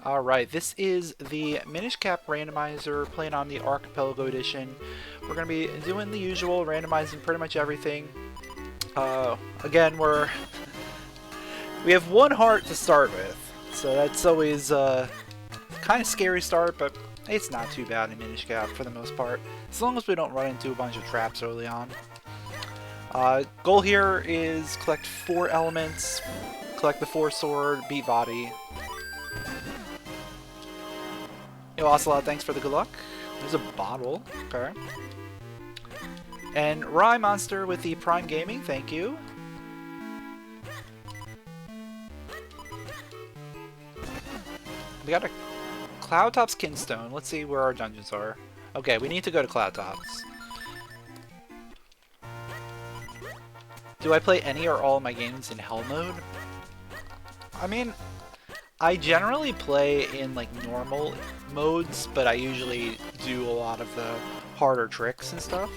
Alright, this is the Minish Cap Randomizer playing on the Archipelago Edition. We're going to be doing the usual, randomizing pretty much everything. Again, we have one heart to start with, so that's always kind of scary start, but it's not too bad in Minish Cap for the most part, as long as we don't run into a bunch of traps early on. Goal here is collect 4 elements, collect the 4 sword, beat Vadi. Yo, Ocelot, thanks for the good luck. There's a bottle. Okay. And Rye Monster with the Prime Gaming, thank you. We got a Cloudtop's Kinstone. Let's see where our dungeons are. Okay, we need to go to Cloudtop's. Do I play any or all of my games in Hell mode? I mean, I generally play in like normal modes, but I usually do a lot of the harder tricks and stuff.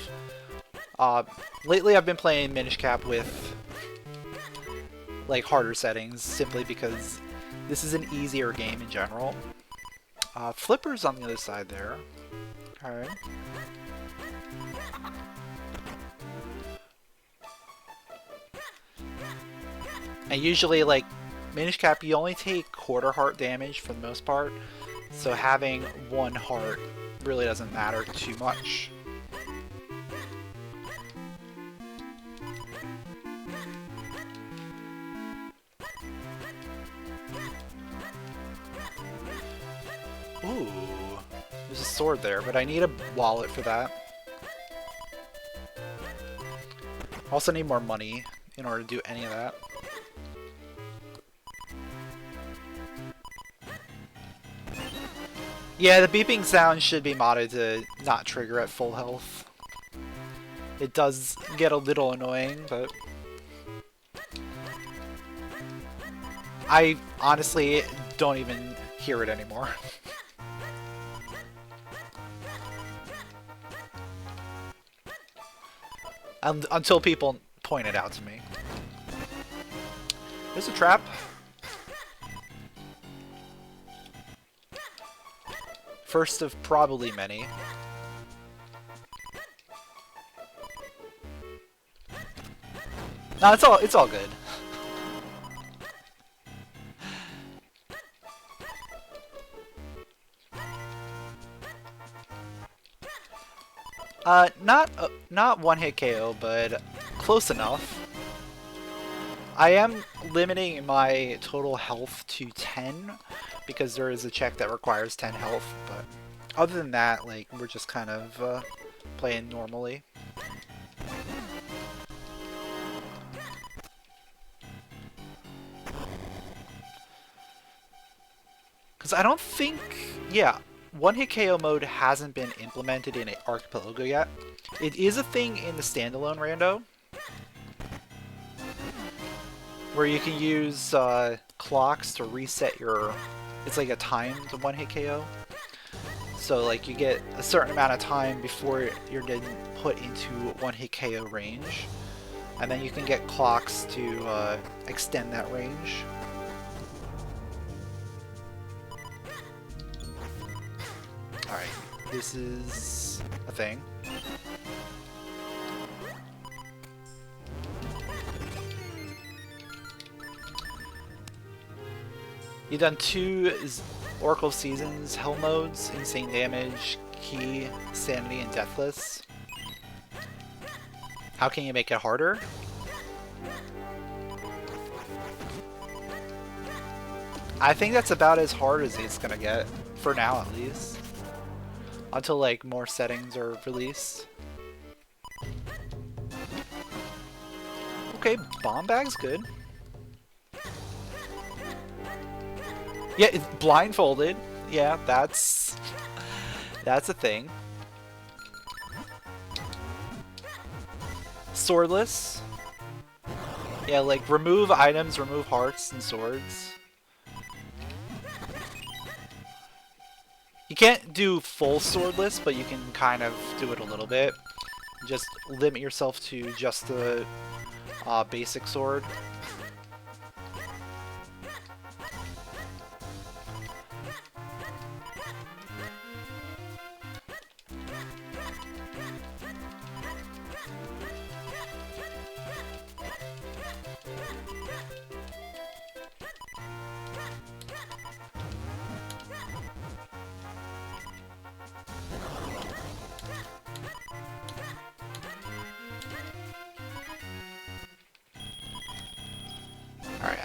Lately I've been playing Minish Cap with like harder settings, simply because this is an easier game in general. Flipper's on the other side there. Alright. And usually, like, Minish Cap, you only take quarter heart damage for the most part, so having 1 heart really doesn't matter too much. Ooh, there's a sword there, but I need a wallet for that. Also need more money in order to do any of that. Yeah, the beeping sound should be modded to not trigger at full health. It does get a little annoying, but I honestly don't even hear it anymore. Until people point it out to me. There's a trap. First of probably many. No, it's all good. Not one hit KO, but close enough. I am limiting my total health to 10 because there is a check that requires 10 health, but other than that, like, we're just kind of playing normally. Because I don't think, yeah, one hit KO mode hasn't been implemented in Archipelago yet. It is a thing in the standalone rando, where you can use clocks to reset your... It's like a timed one hit KO. So like you get a certain amount of time before you're then put into one hit KO range. And then you can get clocks to extend that range. Alright, this is a thing. You've done 2 Oracle of Seasons Hell modes, Insane Damage, Key, Sanity, and Deathless. How can you make it harder? I think that's about as hard as it's gonna get, for now at least. Until like more settings are released. Okay, bomb bag's good. Yeah, it's blindfolded. Yeah, that's a thing. Swordless. Yeah, like remove items, remove hearts and swords. You can't do full swordless, but you can kind of do it a little bit. Just limit yourself to just the basic sword.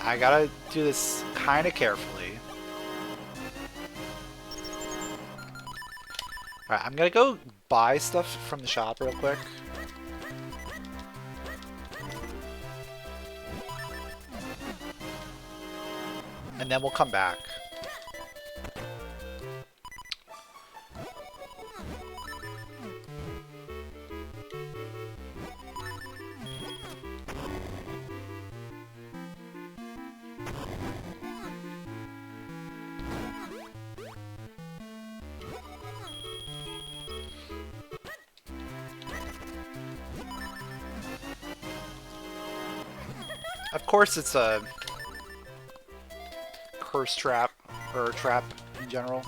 I gotta do this kind of carefully. Alright, I'm gonna go buy stuff from the shop real quick. And then we'll come back. Of course it's a curse trap, or trap in general.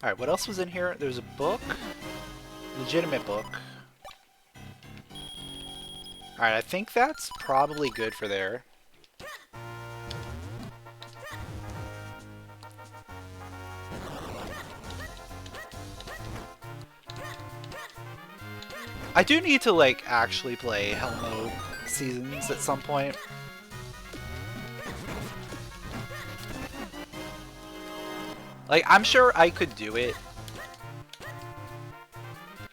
Alright, what else was in here? There's a book. Legitimate book. Alright, I think that's probably good for there. I do need to, like, actually play Hell Mode Seasons at some point. Like, I'm sure I could do it.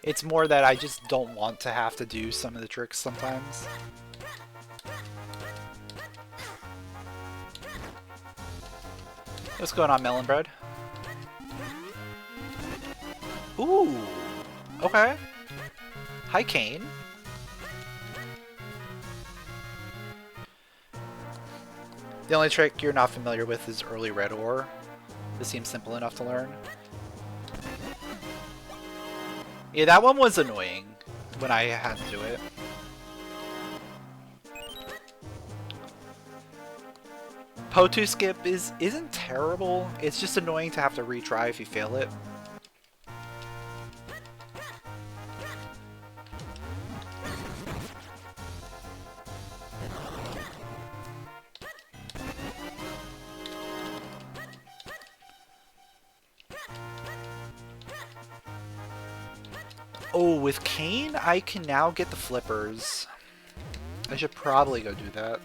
It's more that I just don't want to have to do some of the tricks sometimes. What's going on, Melon Bread? Ooh! Okay. Hi, Kane. The only trick you're not familiar with is early red ore. This seems simple enough to learn. Yeah, that one was annoying when I had to do it. Po2 skip isn't terrible. It's just annoying to have to retry if you fail it. Oh, with Kane, I can now get the flippers. I should probably go do that.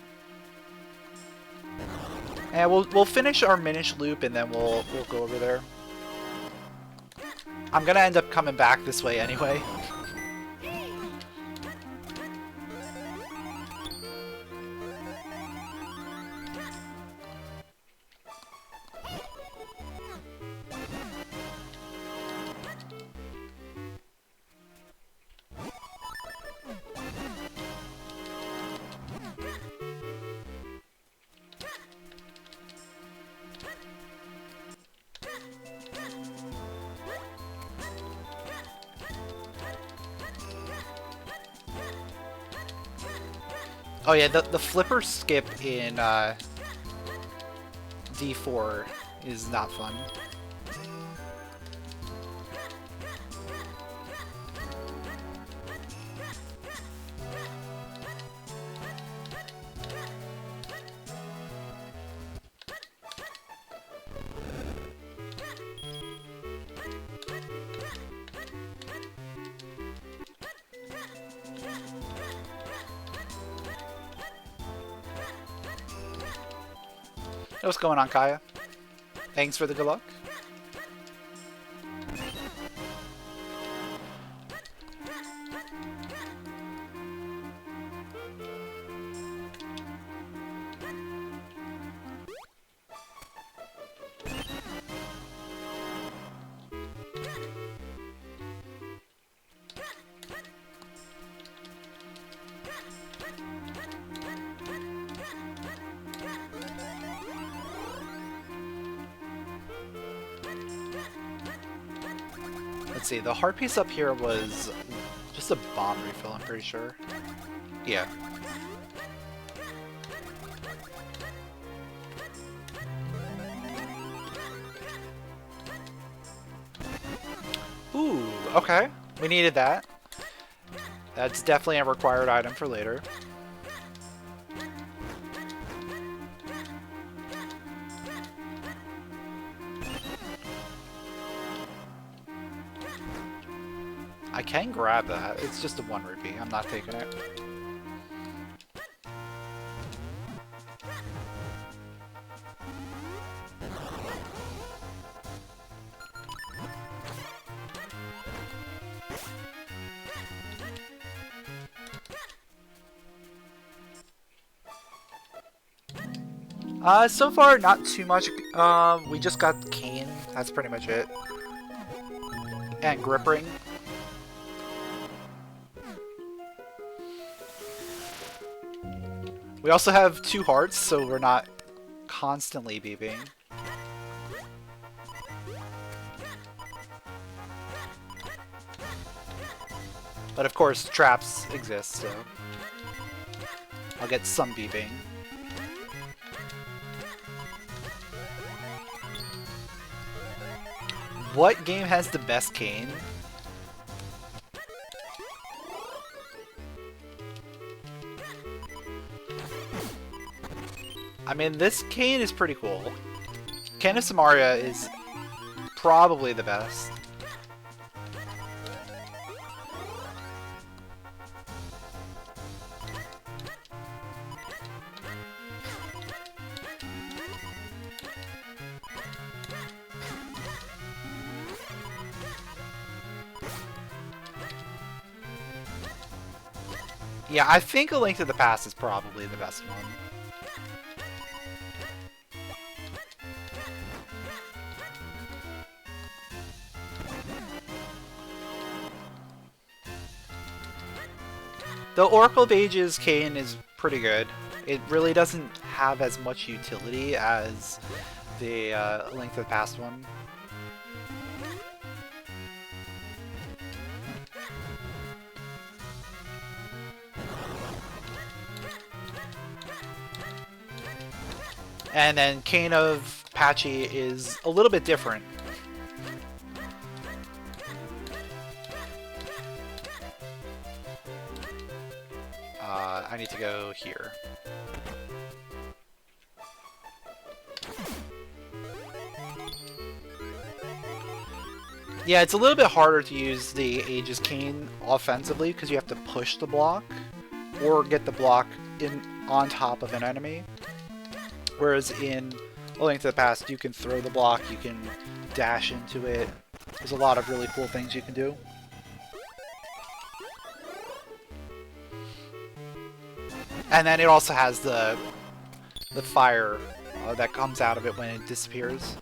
And we'll finish our Minish loop and then we'll go over there. I'm gonna end up coming back this way anyway. Oh yeah, the flipper skip in D4 is not fun. Hey, what's going on, Kaya? Thanks for the good luck. Let's see, the heart piece up here was just a bomb refill, I'm pretty sure. Yeah. Ooh, okay. We needed that. That's definitely a required item for later. I can grab that. It's just a 1 rupee. I'm not taking it. So far, not too much. We just got cane. That's pretty much it. And grip ring. We also have 2 hearts, so we're not constantly beeping. But of course, traps exist, so I'll get some beeping. What game has the best cane? I mean, this cane is pretty cool. Cane of Samaria is probably the best. Yeah, I think A Link to the Past is probably the best one. The Oracle of Ages cane is pretty good. It really doesn't have as much utility as the Link to the Past one. And then Cane of Patchy is a little bit different. I need to go here. Yeah, it's a little bit harder to use the Aegis Cane offensively because you have to push the block or get the block on top of an enemy. Whereas in A Link to the Past, you can throw the block, you can dash into it. There's a lot of really cool things you can do. And then it also has the fire that comes out of it when it disappears.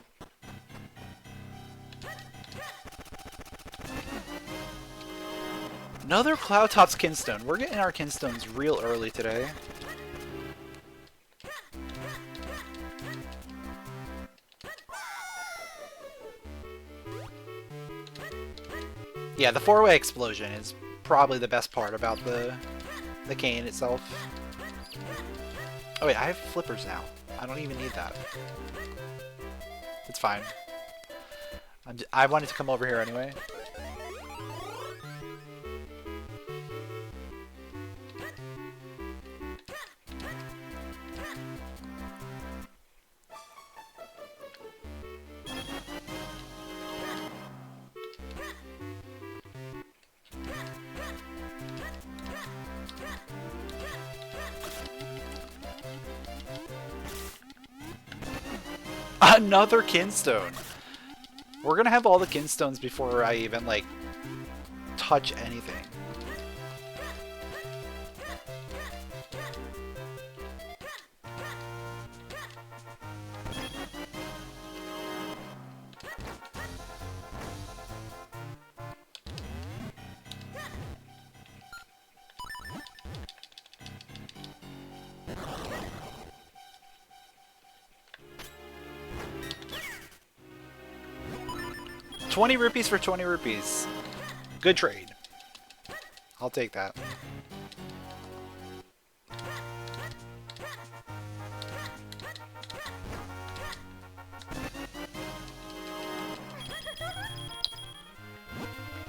Another Cloudtop's Kinstone. We're getting our Kinstones real early today. Yeah, the 4-way explosion is probably the best part about the cane itself. Oh wait, I have flippers now. I don't even need that. It's fine. I wanted to come over here anyway. Another Kinstone! We're gonna have all the Kinstones before I even, like, touch anything. ₹20 for 20 rupees. Good trade. I'll take that.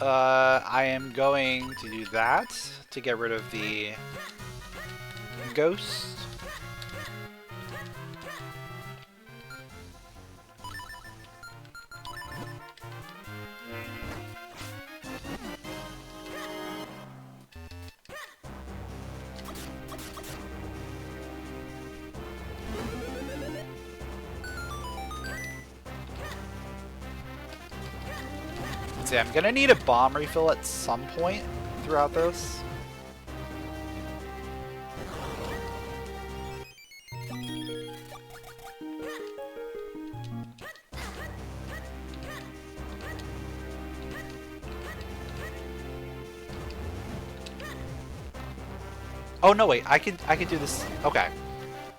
I am going to do that to get rid of the ghost. See, I'm gonna need a bomb refill at some point throughout this. Oh no, wait, I could do this. Okay.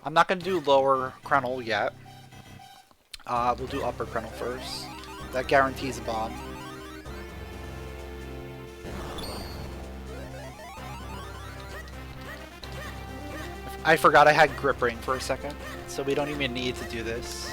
I'm not gonna do lower Krenel yet. We'll do upper Krenel first. That guarantees a bomb. I forgot I had grip ring for a second, so we don't even need to do this.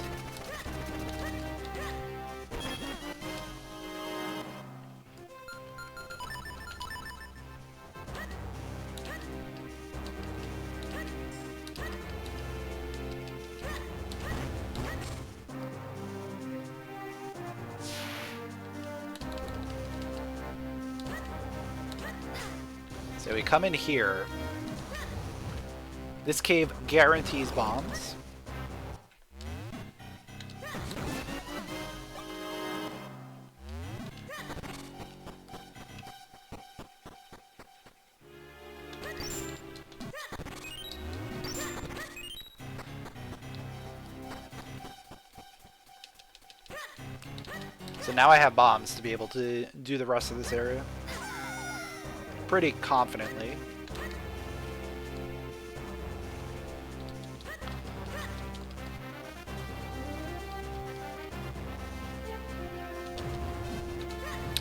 So we come in here. This cave guarantees bombs. So now I have bombs to be able to do the rest of this area pretty confidently.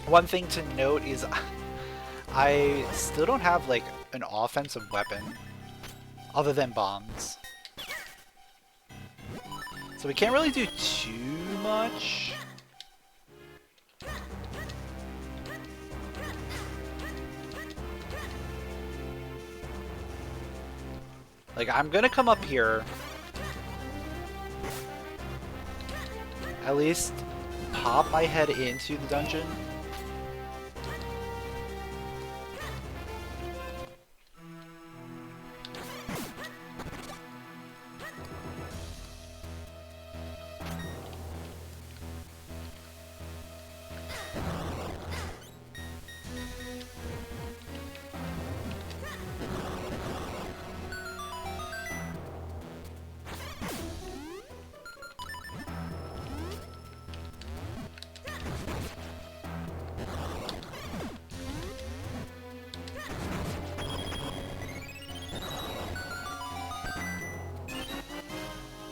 One thing to note is I still don't have like an offensive weapon other than bombs. So we can't really do too much. Like, I'm gonna come up here. At least pop my head into the dungeon.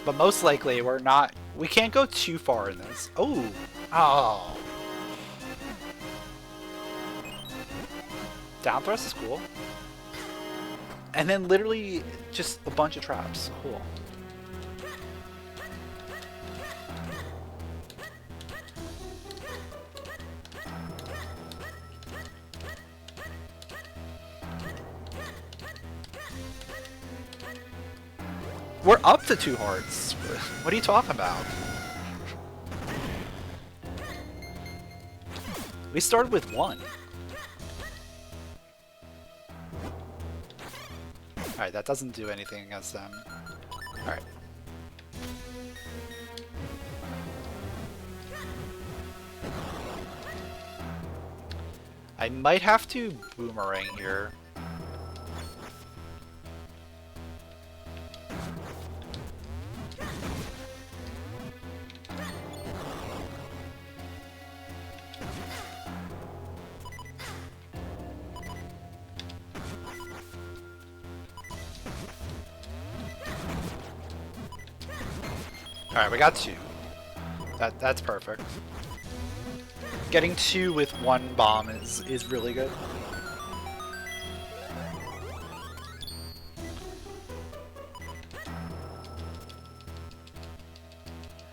But most likely we can't go too far in this. Oh. Oh. Down thrust is cool. And then literally just a bunch of traps. Cool. We're up to 2 hearts. What are you talking about? We started with 1. Alright, that doesn't do anything against them. Alright. I might have to boomerang here. Alright, we got 2. That's perfect. Getting 2 with 1 bomb is really good.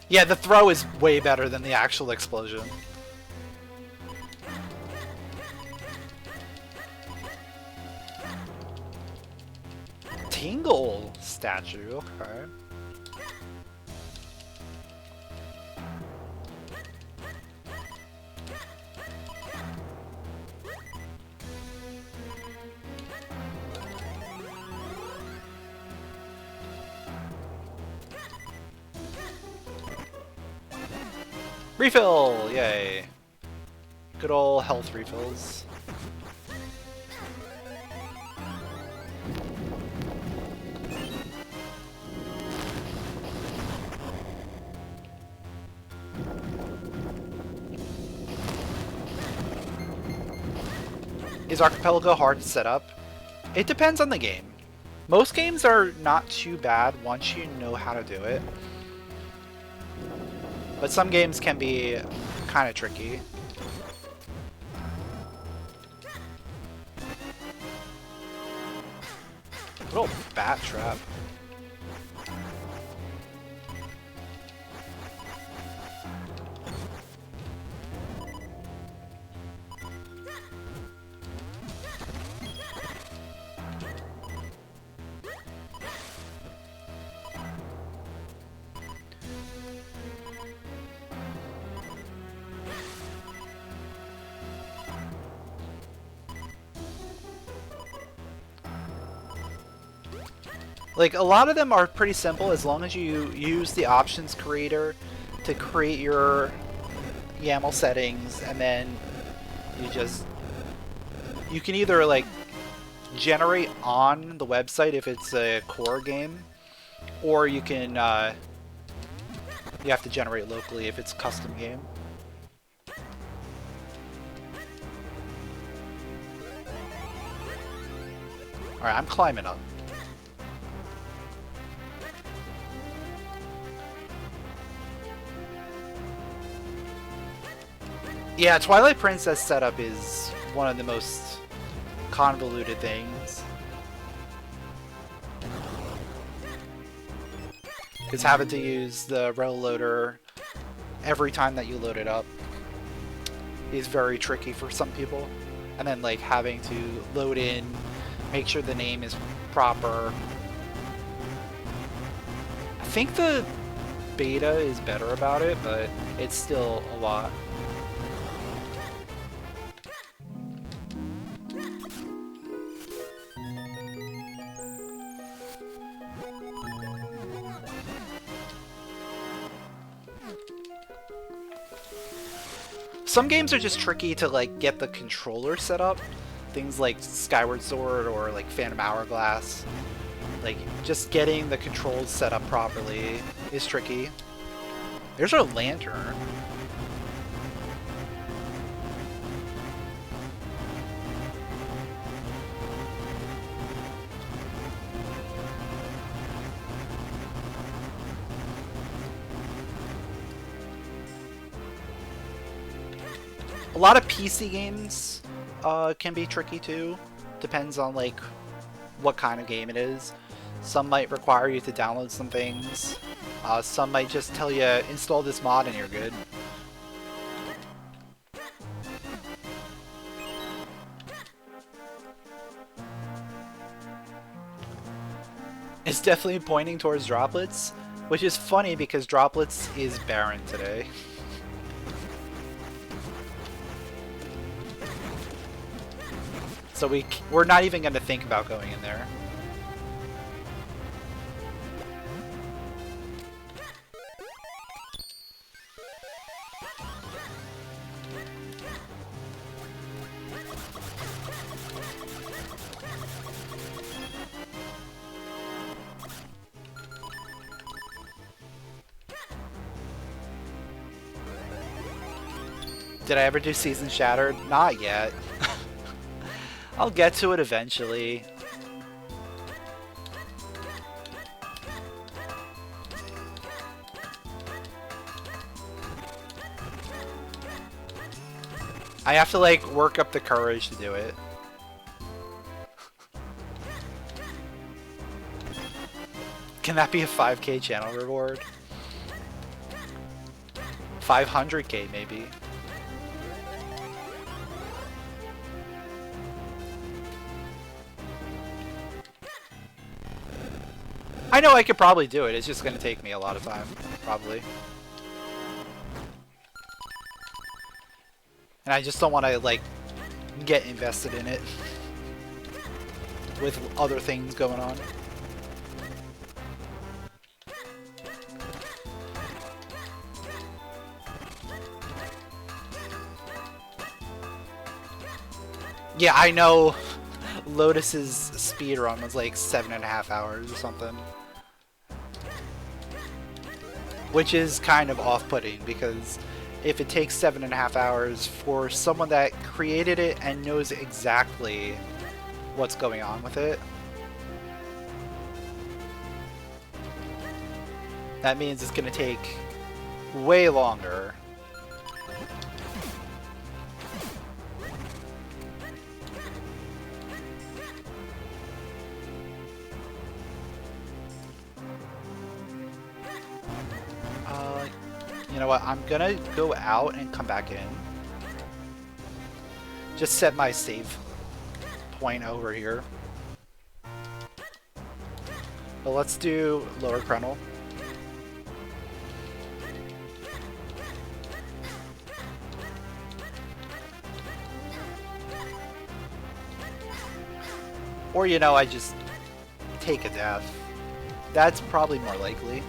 Yeah, the throw is way better than the actual explosion. Tingle statue, okay. Refill! Yay. Good old health refills. Is Archipelago hard to set up? It depends on the game. Most games are not too bad once you know how to do it. But some games can be kind of tricky. Little bat trap. Like, a lot of them are pretty simple as long as you use the options creator to create your YAML settings, and then you can either like generate on the website if it's a core game, or you can you have to generate locally if it's a custom game. Alright, I'm climbing up. Yeah, Twilight Princess setup is one of the most convoluted things. Because having to use the rel loader every time that you load it up is very tricky for some people. And then like having to load in, make sure the name is proper. I think the beta is better about it, but it's still a lot. Some games are just tricky to like get the controller set up. Things like Skyward Sword or like Phantom Hourglass. Like just getting the controls set up properly is tricky. There's our lantern. A lot of PC games can be tricky too. Depends on like what kind of game it is. Some might require you to download some things. Some might just tell you install this mod and you're good. It's definitely pointing towards Droplets, which is funny because Droplets is barren today. So we're not even going to think about going in there. Did I ever do Season Shattered? Not yet. I'll get to it eventually. I have to like work up the courage to do it. Can that be a 5K channel reward? 500K maybe. I know I could probably do it, it's just gonna take me a lot of time, probably. And I just don't want to, like, get invested in it with other things going on. Yeah, I know Lotus's speed run was like 7.5 hours or something. Which is kind of off-putting, because if it takes 7.5 hours for someone that created it and knows exactly what's going on with it, that means it's going to take way longer. You know what? I'm gonna go out and come back in. Just set my save point over here. But let's do Lower Krenel. Or, you know, I just take a death. That's probably more likely.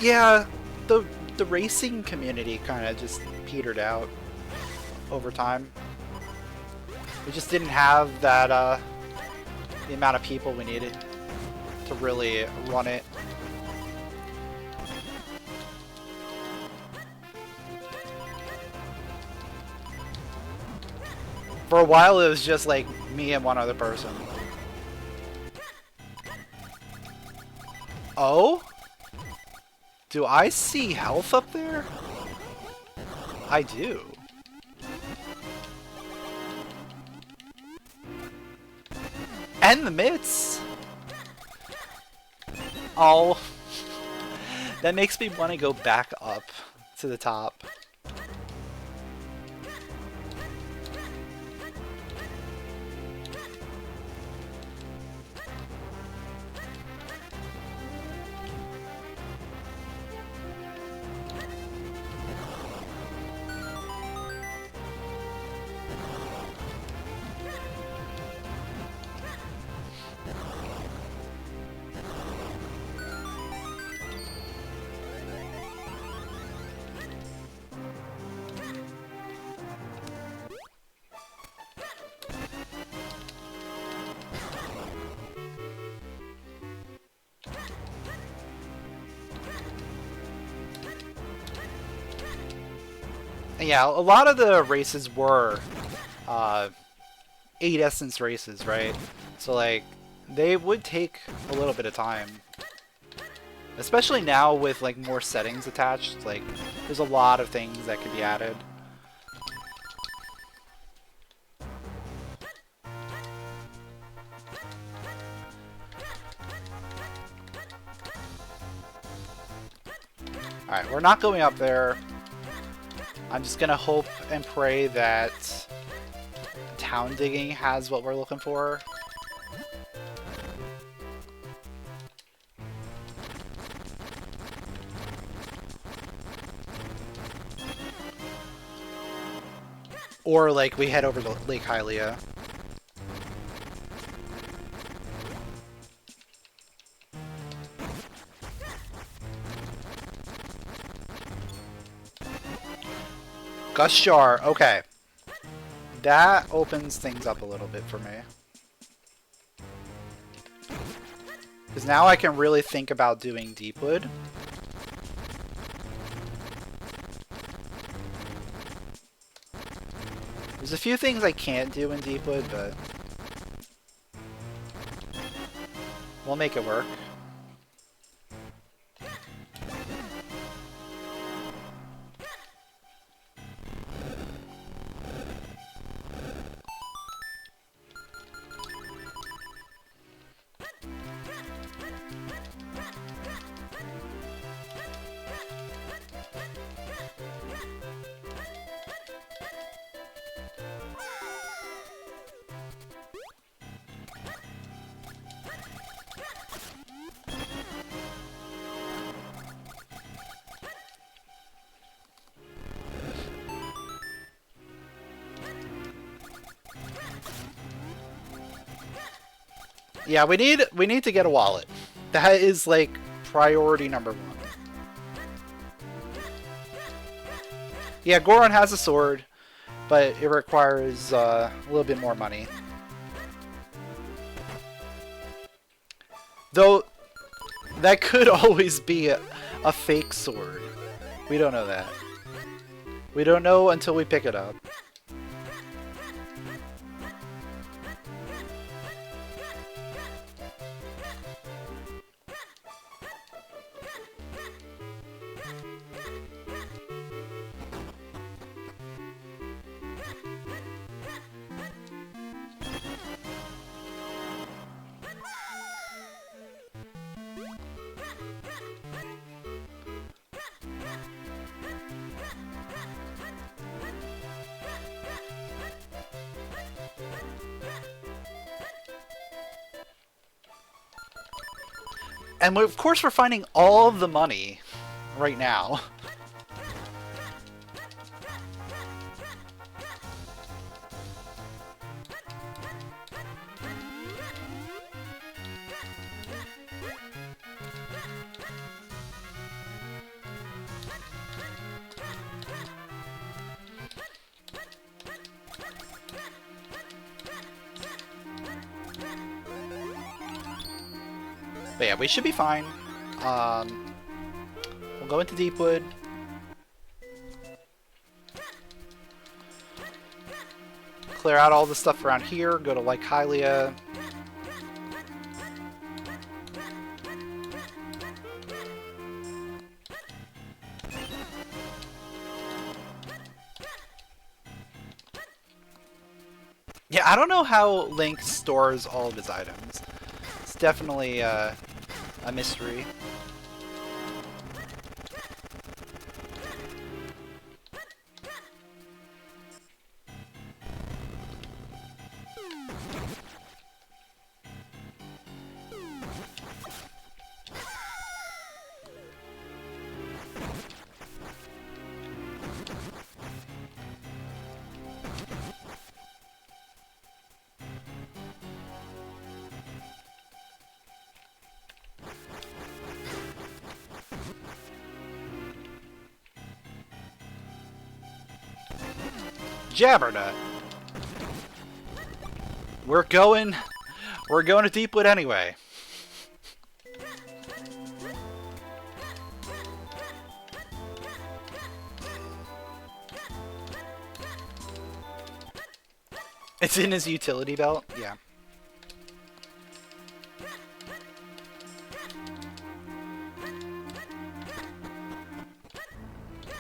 Yeah, the racing community kind of just petered out over time. We just didn't have that the amount of people we needed to really run it. For a while, it was just like me and one other person. Oh? Do I see health up there? I do. And the mitts! Oh. That makes me want to go back up to the top. Yeah, a lot of the races were 8 essence races, right? So like, they would take a little bit of time. Especially now with like more settings attached, like there's a lot of things that could be added. Alright, we're not going up there. I'm just gonna hope and pray that town digging has what we're looking for. Or like we head over to Lake Hylia. Gust Jar, okay. That opens things up a little bit for me. Because now I can really think about doing Deepwood. There's a few things I can't do in Deepwood, but we'll make it work. Yeah, we need to get a wallet. That is like priority number 1. Yeah, Goron has a sword, but it requires a little bit more money. Though, that could always be a fake sword. We don't know that. We don't know until we pick it up. And of course we're finding all of the money right now. But yeah, we should be fine. We'll go into Deepwood. Clear out all the stuff around here. Go to like Hylia. Yeah, I don't know how Link stores all of his items. It's definitely a mystery. Jabbernut. We're going to Deepwood anyway. It's in his utility belt? Yeah.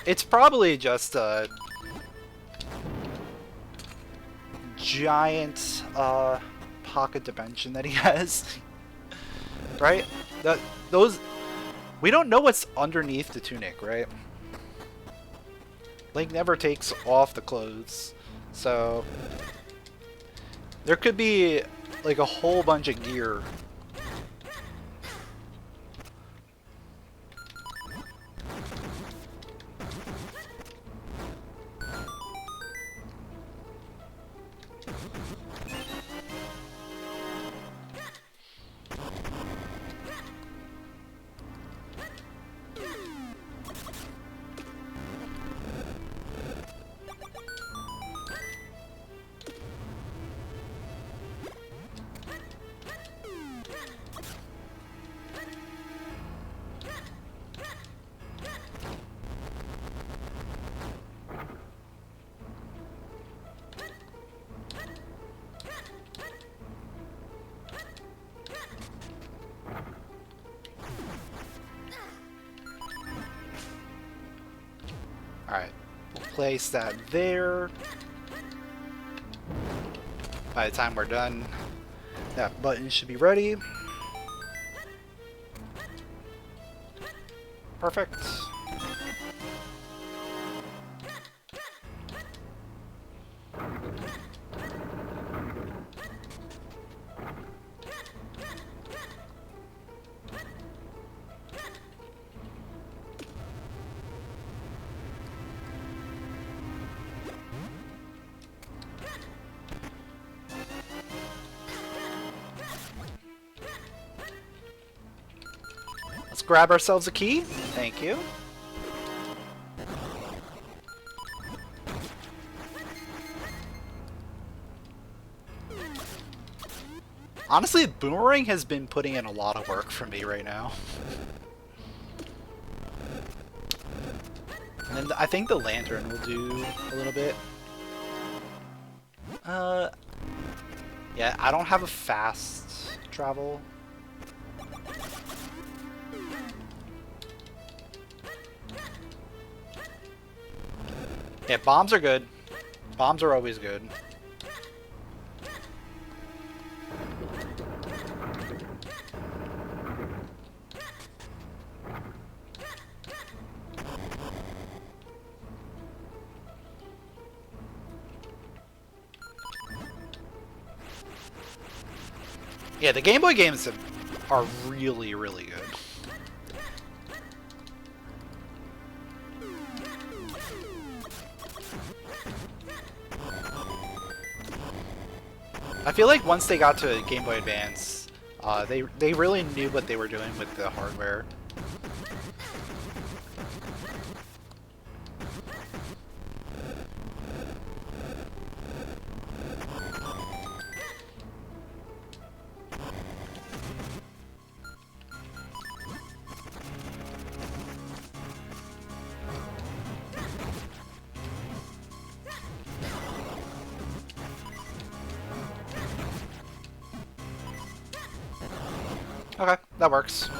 It's probably just a giant pocket dimension that he has. Right? Those... We don't know what's underneath the tunic, right? Link never takes off the clothes, so... There could be, like, a whole bunch of gear. Alright, we'll place that there. By the time we're done, that button should be ready. Perfect. Let's grab ourselves a key. Thank you. Honestly, Boomerang has been putting in a lot of work for me right now. And then I think the lantern will do a little bit. Yeah, I don't have a fast travel. Yeah, bombs are good. Bombs are always good. Yeah, the Game Boy games are really, really good. I feel like once they got to Game Boy Advance, they really knew what they were doing with the hardware. Okay, that works.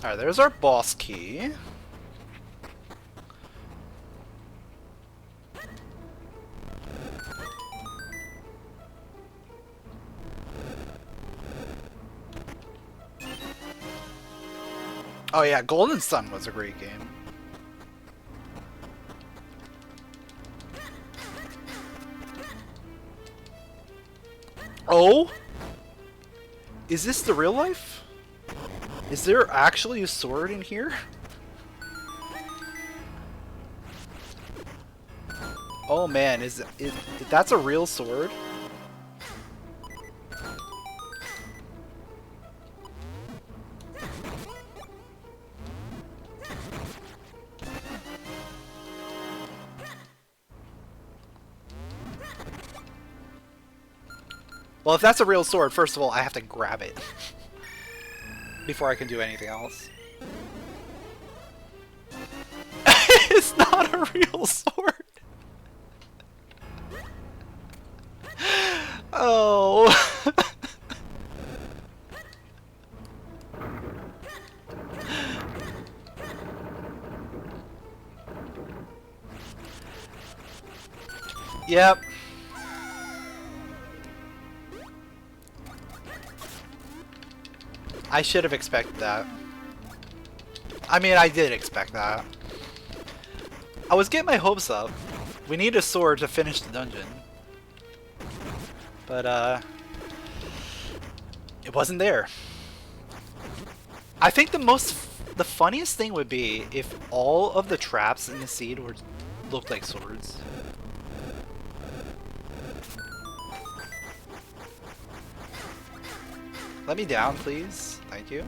Alright, there's our boss key. Oh yeah, Golden Sun was a great game. Oh? Is this the real life? Is there actually a sword in here? Oh man, is that's a real sword? Well, if that's a real sword, first of all, I have to grab it before I can do anything else. It's not a real sword. Oh. Yep. I should have expected that. I mean, I did expect that. I was getting my hopes up. We need a sword to finish the dungeon. But, it wasn't there. I think the funniest thing would be if all of the traps in the seed looked like swords. Let me down, please. Thank you.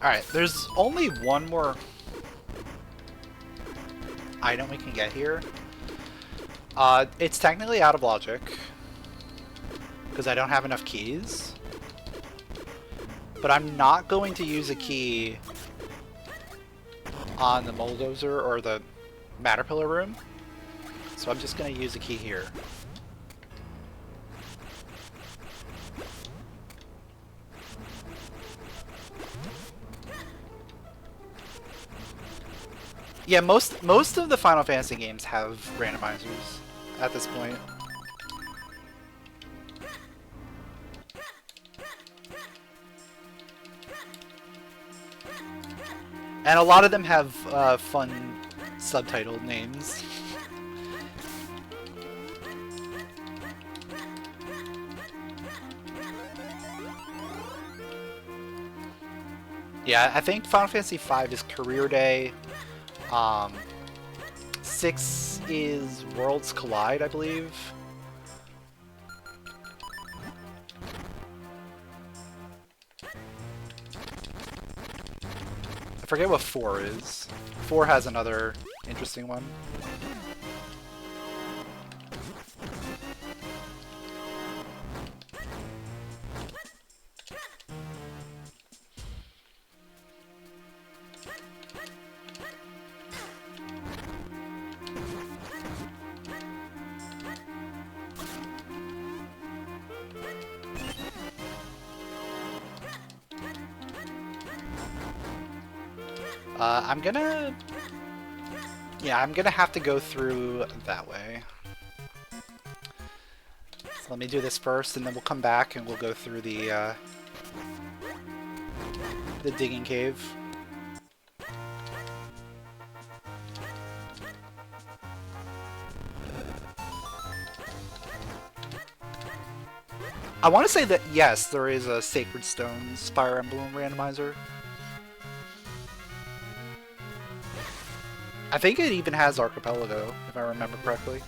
Alright, there's only one more item we can get here. It's technically out of logic, because I don't have enough keys. But I'm not going to use a key on the Bulldozer or the Matterpillar room, so I'm just going to use a key here. Yeah, most of the Final Fantasy games have randomizers at this point. And a lot of them have fun subtitled names. Yeah, I think Final Fantasy V is Career Day. 6 is Worlds Collide, I believe. I forget what 4 is. 4 has another interesting one. I'm gonna have to go through that way. So let me do this first, and then we'll come back and we'll go through the digging cave. I want to say that, yes, there is a Sacred Stones Fire Emblem randomizer. I think it even has Archipelago, if I remember correctly.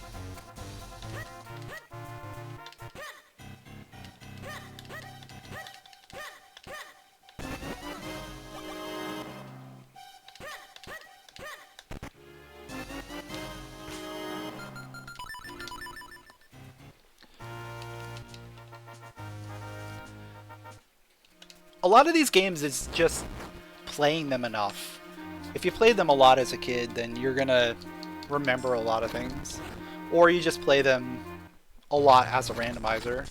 A lot of these games is just playing them enough. If you played them a lot as a kid, then you're gonna remember a lot of things. Or you just play them a lot as a randomizer.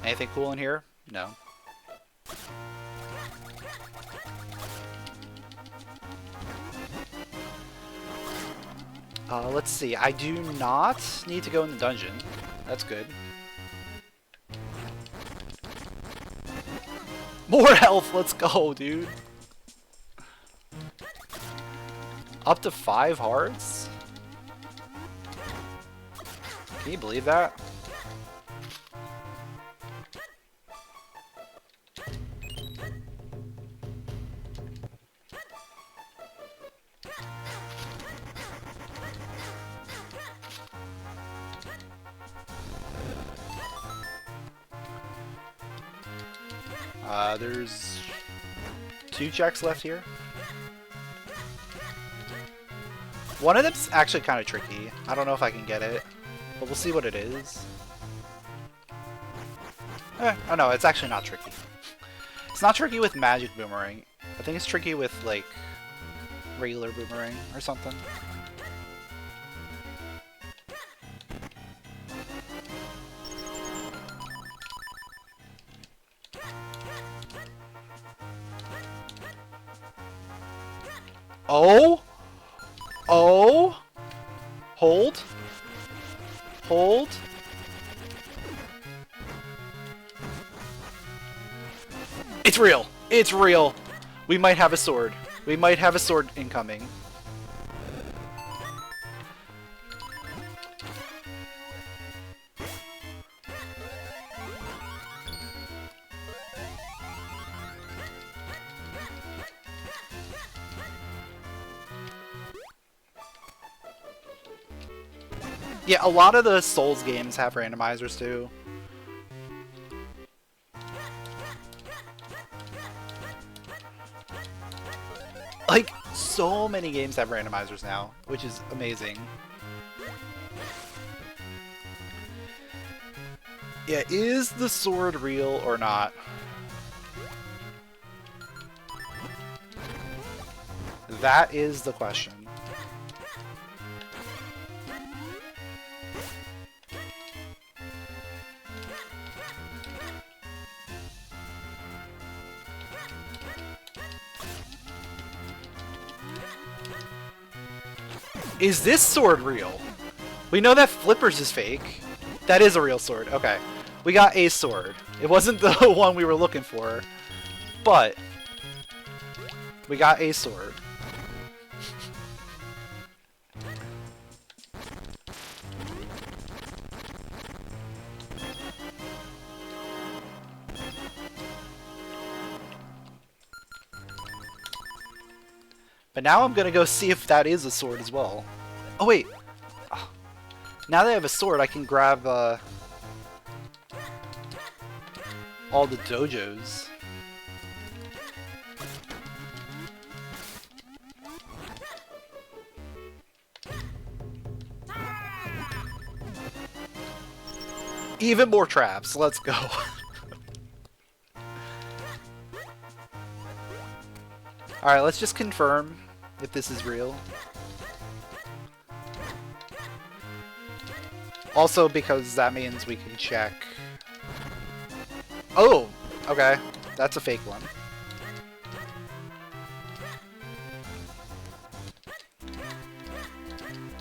Anything cool in here? No. Let's see. I do not need to go in the dungeon. That's good. More health! Let's go, dude! Up to 5 hearts? Can you believe that? There's 2 checks left here. One of them's actually kind of tricky. I don't know if I can get it, but we'll see what it is. Oh no, it's actually not tricky. It's not tricky with Magic Boomerang. I think it's tricky with, like, regular Boomerang or something. Oh! Oh! Hold. Hold. It's real! It's real! We might have a sword. We might have a sword incoming. Yeah, a lot of the Souls games have randomizers too. Like, so many games have randomizers now, which is amazing. Yeah, is the sword real or not? That is the question. Is this sword real? We know that Flippers is fake. That is a real sword. Okay. We got a sword. It wasn't the one we were looking for, but we got a sword. But now I'm gonna go see if that is a sword as well. Oh wait! Now that I have a sword, I can grab all the dojos. Even more traps. Let's go. Alright, let's just confirm if this is real. Also, because that means we can check. Oh! Okay. That's a fake one.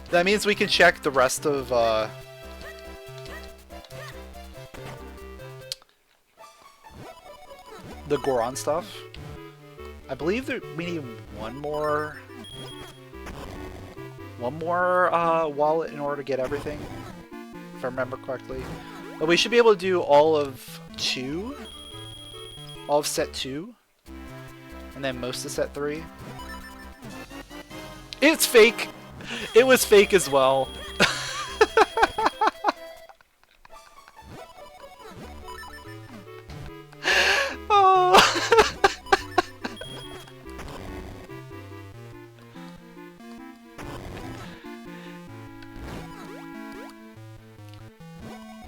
That means we can check the rest of, the Goron stuff. I believe that we need one more wallet in order to get everything, if I remember correctly. But we should be able to do all of set 2, and then most of set 3. It's fake! It was fake as well. Oh.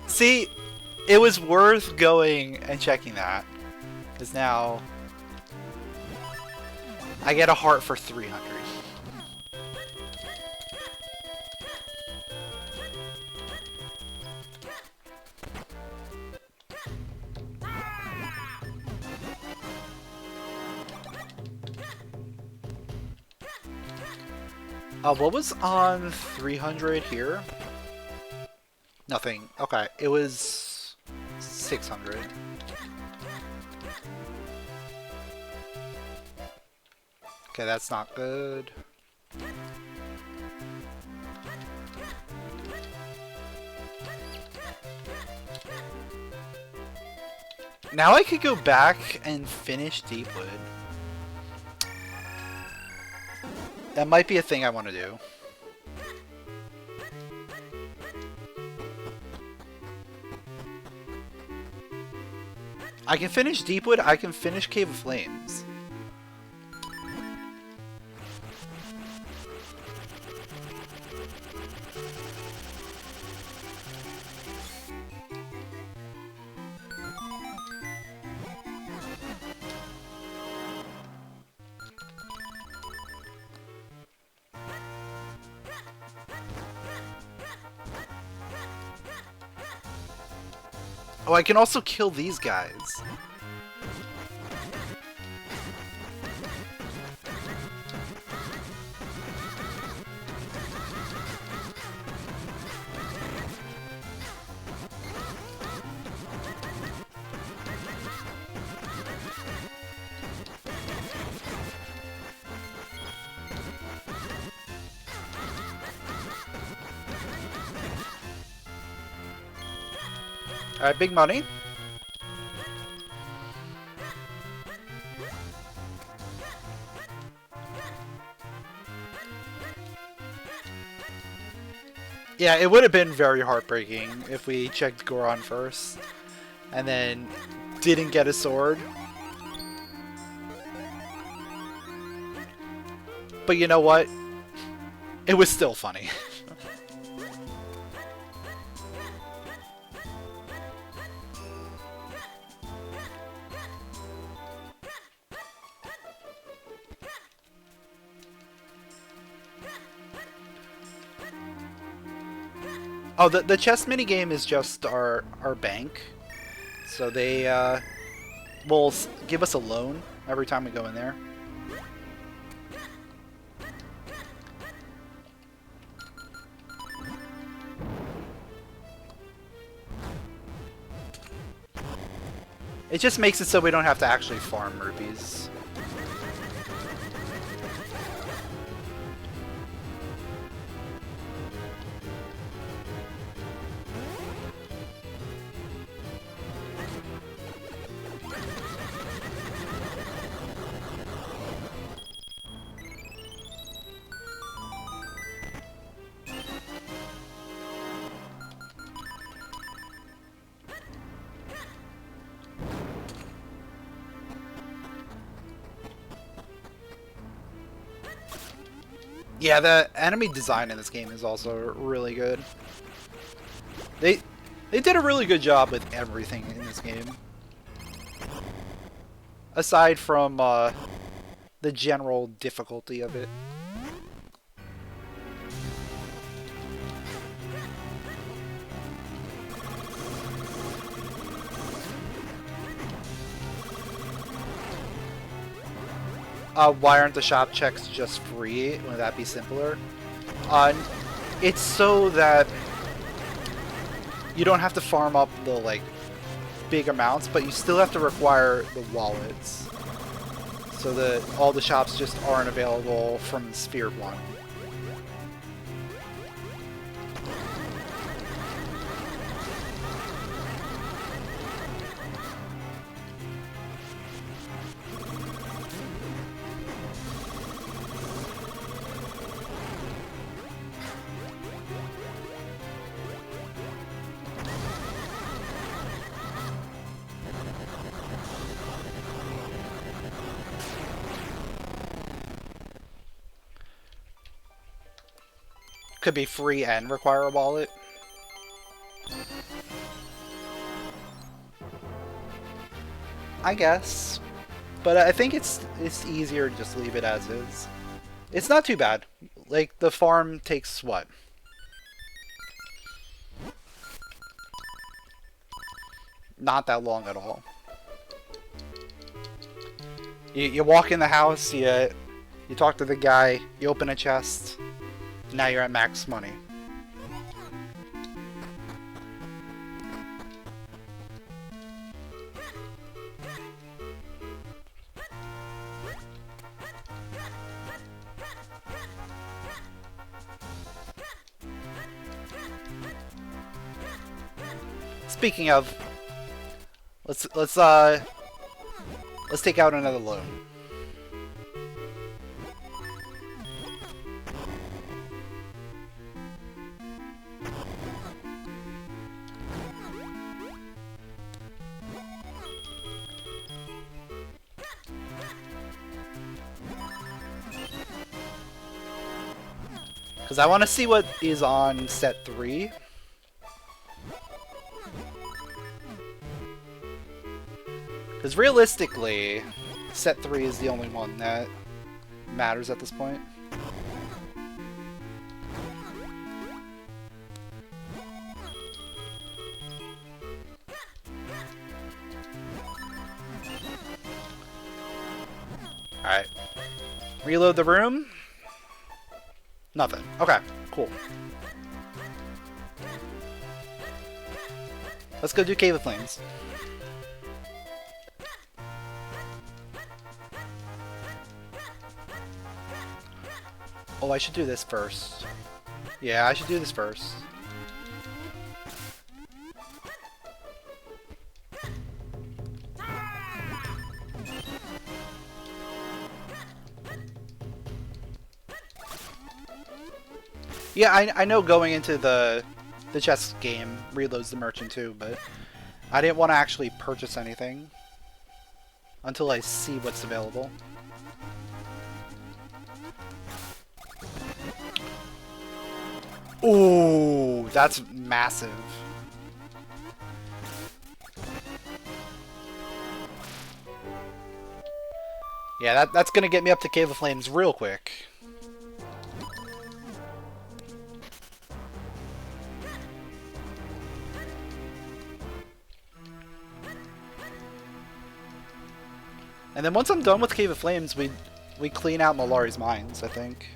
See, it was worth going and checking that, because now I get a heart for 300. What was on 300 here? Nothing. Okay, it was 600. Okay, that's not good. Now I could go back and finish Deepwood. That might be a thing I want to do. I can finish Deepwood, I can finish Cave of Flames. Oh, I can also kill these guys. Alright, big money. Yeah, it would have been very heartbreaking if we checked Goron first and then didn't get a sword. But you know what? It was still funny. Oh, the chess minigame is just our bank. So they will give us a loan every time we go in there. It just makes it so we don't have to actually farm rupees. Yeah, the enemy design in this game is also really good. They did a really good job with everything in this game. Aside from the general difficulty of it. Why aren't the shop checks just free? Wouldn't that be simpler? It's so that you don't have to farm up the like big amounts, but you still have to require the wallets, so that all the shops just aren't available from Sphere 1. Could be free and require a wallet. I guess. But I think it's easier to just leave it as is. It's not too bad. Like, the farm takes what? Not that long at all. You walk in the house, you talk to the guy, you open a chest. Now you're at max money. Speaking of, let's take out another loan. Because I want to see what is on set 3. Because realistically, set 3 is the only one that matters at this point. Alright. Reload the room. Nothing. Okay, cool. Let's go do Cave of Flames. Oh, I should do this first. Yeah, I should do this first. Yeah, I know going into the chess game reloads the merchant too, but I didn't want to actually purchase anything until I see what's available. Ooh, that's massive. Yeah, that's gonna get me up to Cave of Flames real quick. And then once I'm done with Cave of Flames, we clean out Malari's mines, I think.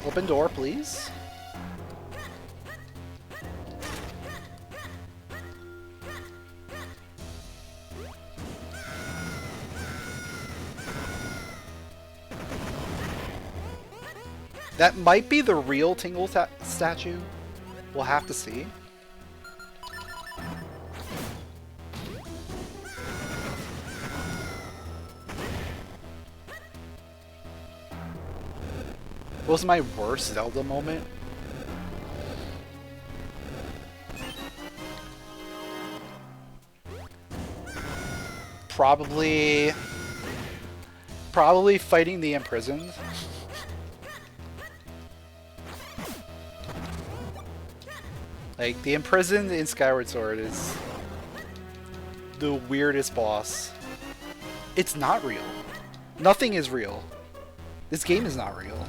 Open door, please. That might be the real Tingle statue. We'll have to see. What was my worst Zelda moment? Probably fighting the imprisoned. Like, the imprisoned in Skyward Sword is the weirdest boss. It's not real. Nothing is real. This game is not real.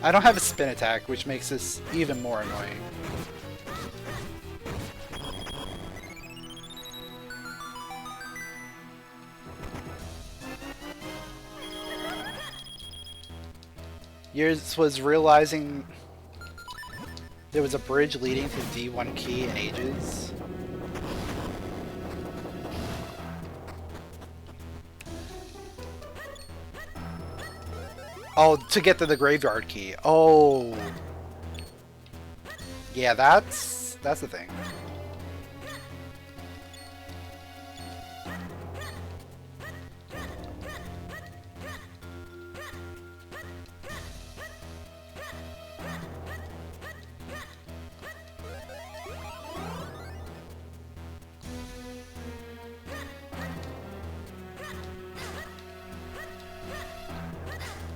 I don't have a spin attack, which makes this even more annoying. Yours was realizing there was a bridge leading to D1 key in ages. Oh, to get to the graveyard key. Oh. Yeah, that's the thing.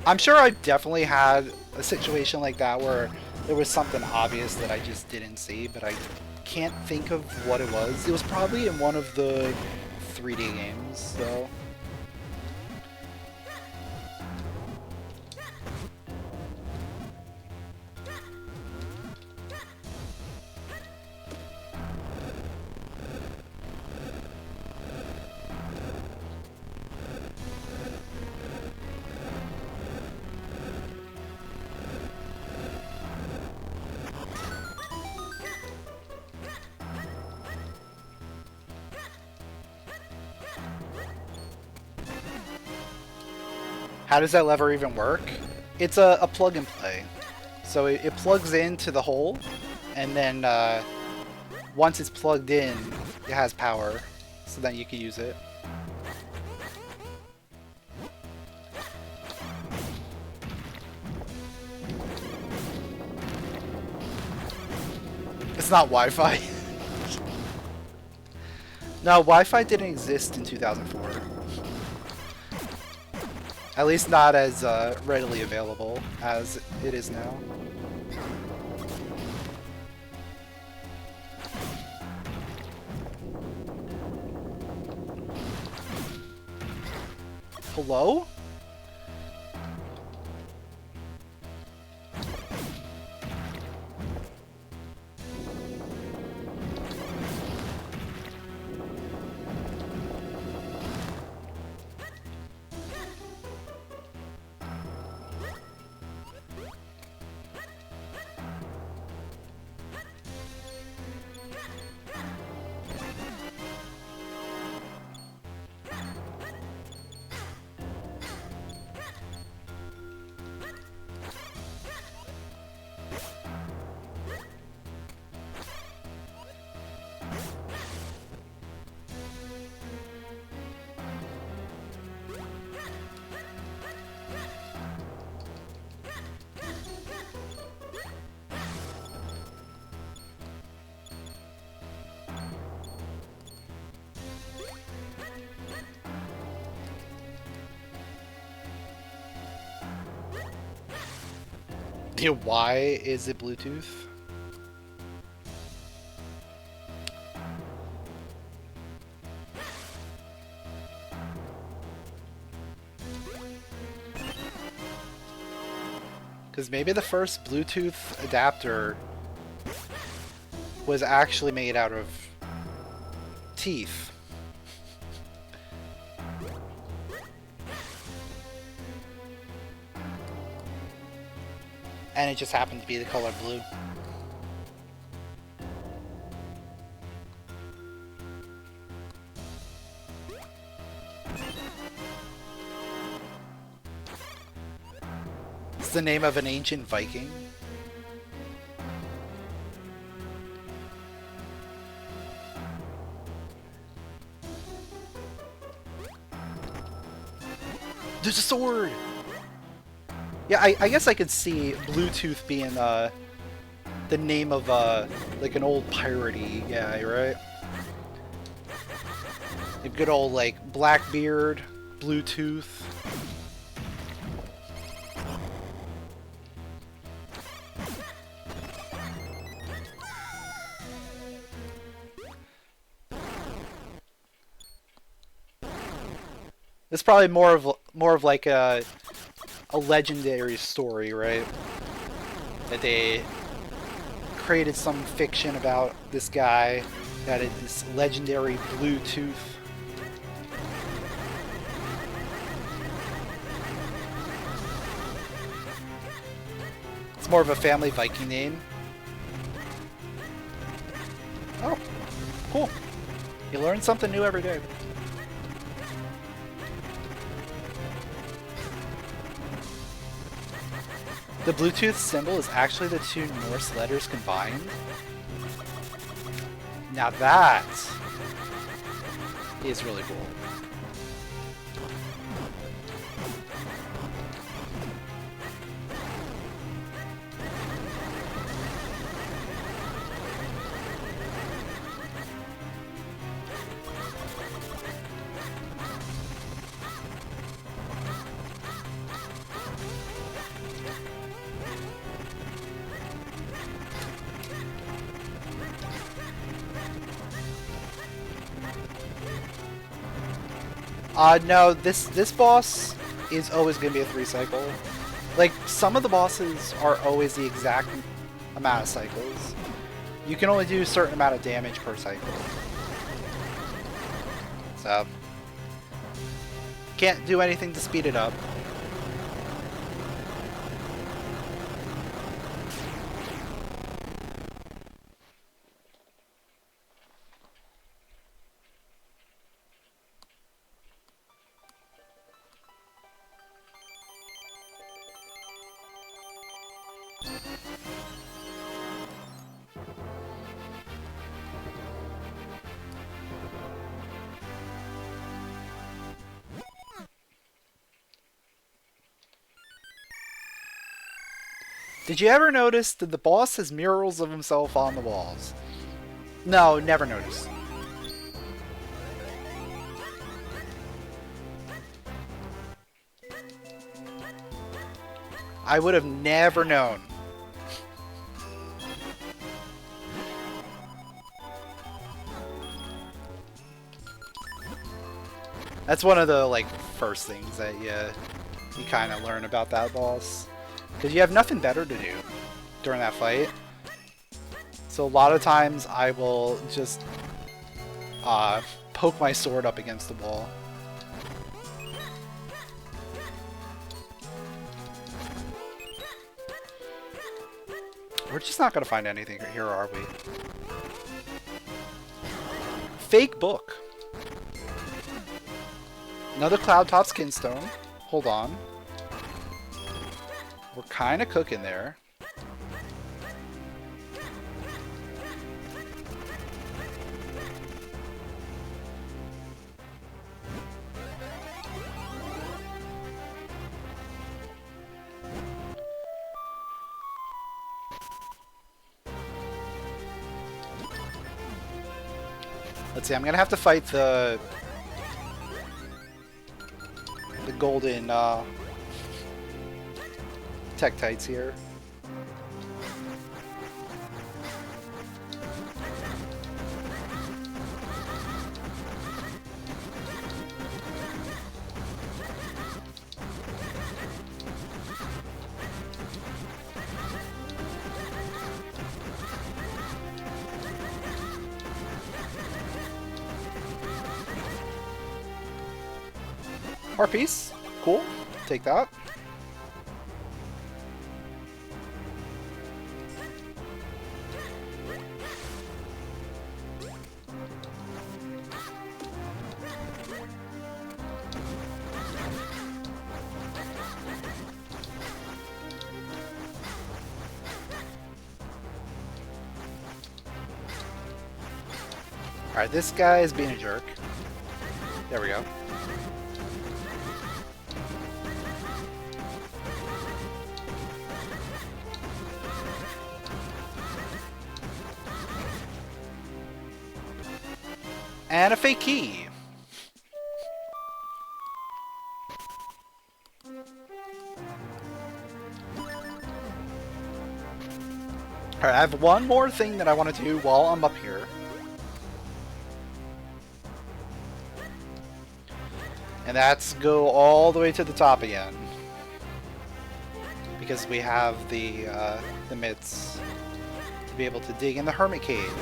I'm sure I definitely had a situation like that where there was something obvious that I just didn't see, but I can't think of what it was. It was probably in one of the 3D games, though. How does that lever even work? It's a plug and play. So it plugs into the hole, and then once it's plugged in, it has power, so then you can use it. It's not Wi-Fi. No, Wi-Fi didn't exist in 2004. At least not as readily available as it is now. Hello? Why is it Bluetooth? Because maybe the first Bluetooth adapter was actually made out of teeth. And it just happened to be the color blue. It's the name of an ancient Viking. There's a sword! Yeah, I guess I could see Bluetooth being the name of like an old piratey guy, right? A good old like Blackbeard, Bluetooth. It's probably more of like a legendary story, right? That they created some fiction about this guy that had this legendary Bluetooth. It's more of a family Viking name. Oh, cool. You learn something new every day. The Bluetooth symbol is actually the two Norse letters combined. Now that is really cool. No, this boss is always going to be a 3 cycle. Like, some of the bosses are always the exact amount of cycles. You can only do a certain amount of damage per cycle. So, can't do anything to speed it up. Did you ever notice that the boss has murals of himself on the walls? No, never noticed. I would have never known. That's one of the like first things that you kind of learn about that boss. Because you have nothing better to do during that fight. So a lot of times I will just poke my sword up against the wall. We're just not going to find anything here, are we? Fake book. Another cloud top skin stone. Hold on. We're kind of cooking there. Let's see, I'm gonna have to fight the golden Tektites here. Heart piece. Cool. Take that. Alright, this guy is being a jerk. There we go. And a fake key. Alright, I have one more thing that I want to do while I'm up here. And that's go all the way to the top again. Because we have the mitts to be able to dig in the Hermit Cave.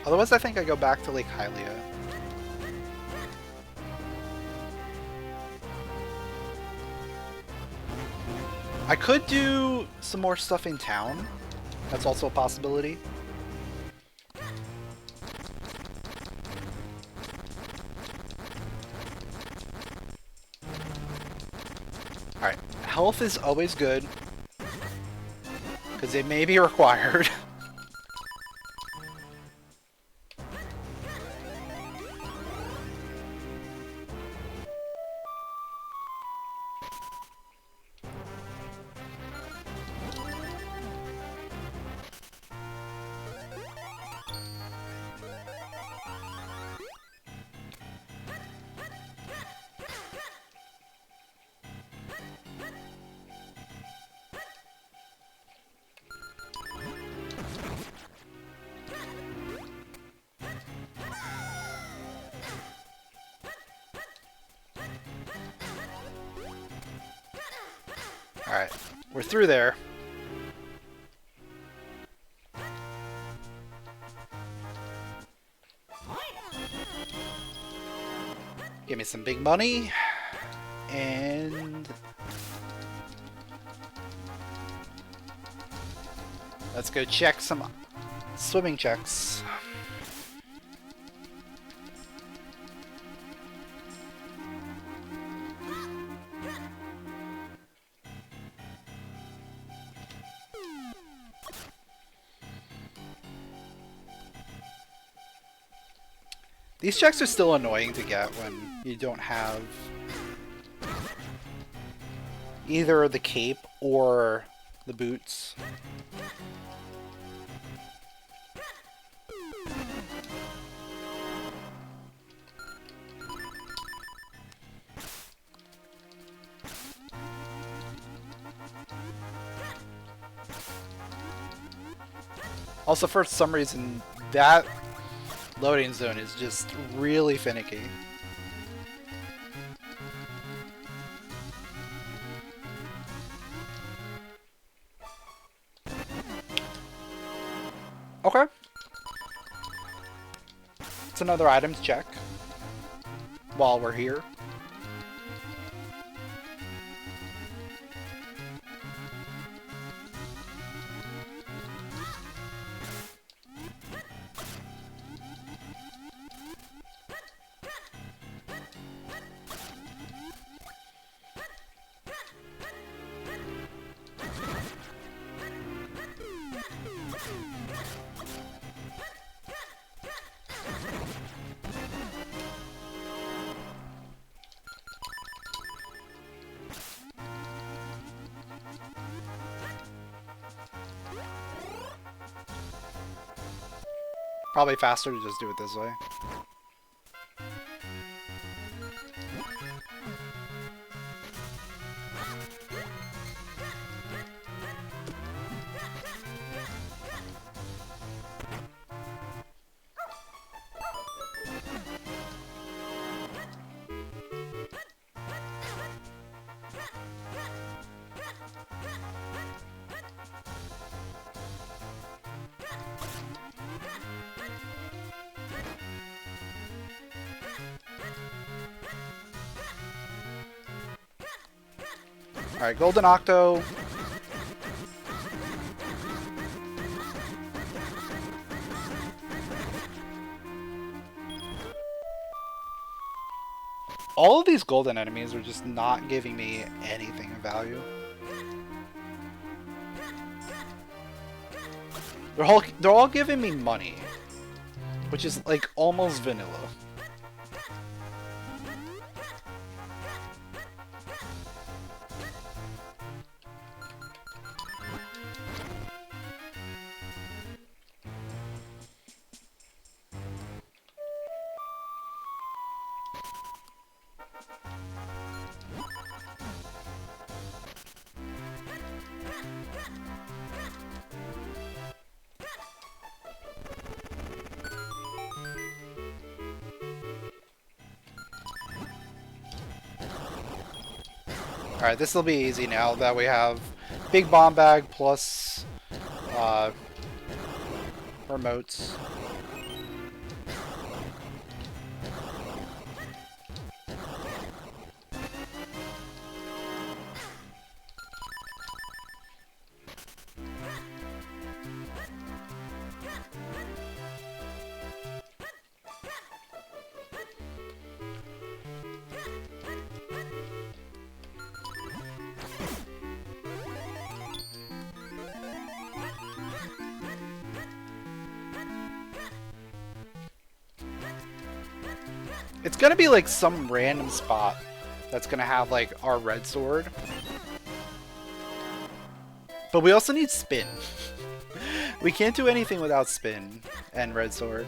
Otherwise, I think I go back to Lake Hylia. I could do some more stuff in town. That's also a possibility. Alright, health is always good, because it may be required. Alright, we're through there. Give me some big money. And let's go check some swimming checks. These checks are still annoying to get when you don't have either the cape or the boots. Also, for some reason, that loading zone is just really finicky. Okay. It's another items check while we're here. Probably faster to just do it this way. Alright, Golden Octo. All of these golden enemies are just not giving me anything of value. They're all giving me money, which is like almost vanilla. Alright, this will be easy now that we have big bomb bag plus remotes. It's gonna be like some random spot that's gonna have like our red sword. But we also need spin. We can't do anything without spin and red sword.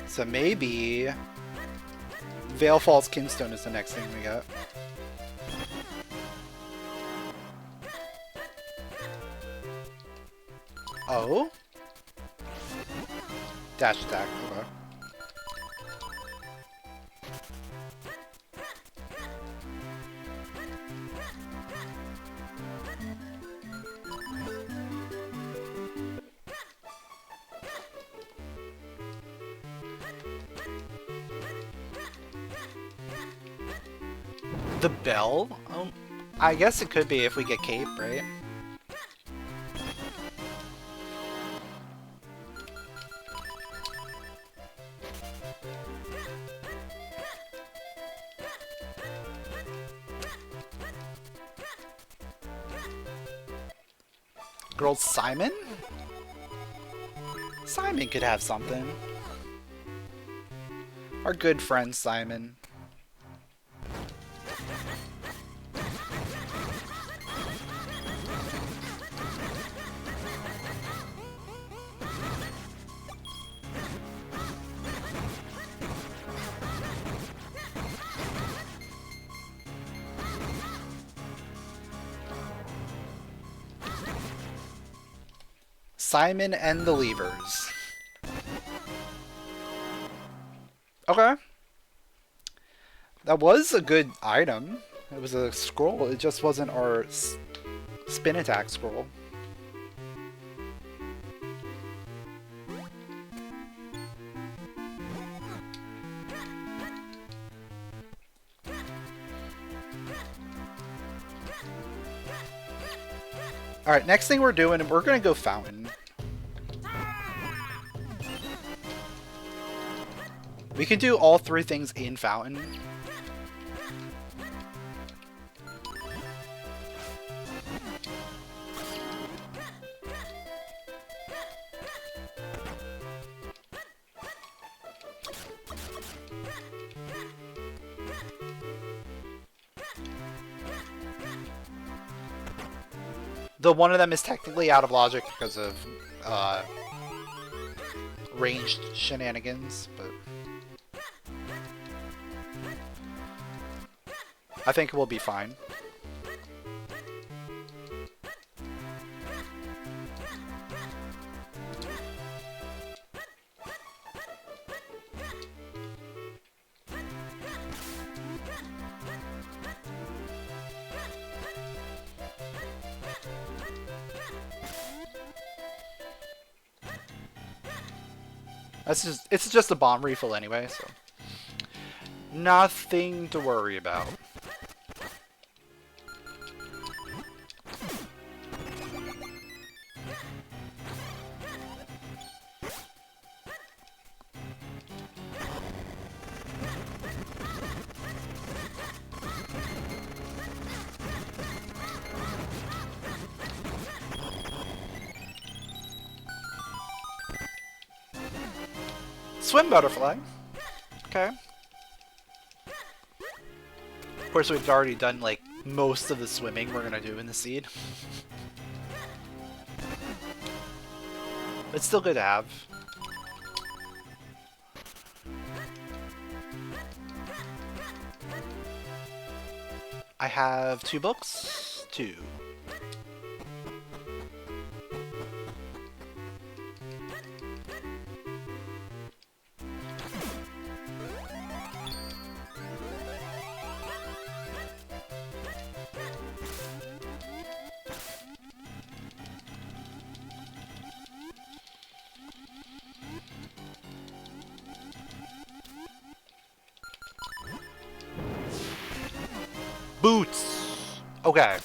So maybe Veil Falls Kinstone is the next thing we get. Oh? Dash attack, okay. The bell? I guess it could be if we get cape, right? Girl Simon? Simon could have something. Our good friend Simon. Simon and the Levers. Okay. That was a good item. It was a scroll. It just wasn't our spin attack scroll. Alright, next thing we're doing, we're gonna go Fountain. We can do all three things in Fountain. Though one of them is technically out of logic because of ranged shenanigans, but I think we'll be fine. It's just a bomb refill anyway, so nothing to worry about. Swim butterfly. Okay. Of course, we've already done like most of the swimming we're gonna do in the seed. It's still good to have. I have 2 books. 2. Boots! Okay.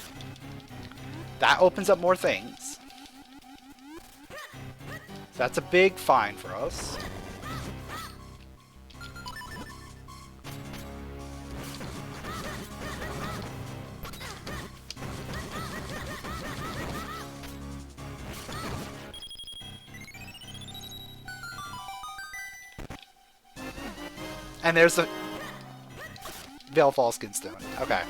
That opens up more things. That's a big find for us. And there's the Veil Falls Skinstone. Okay.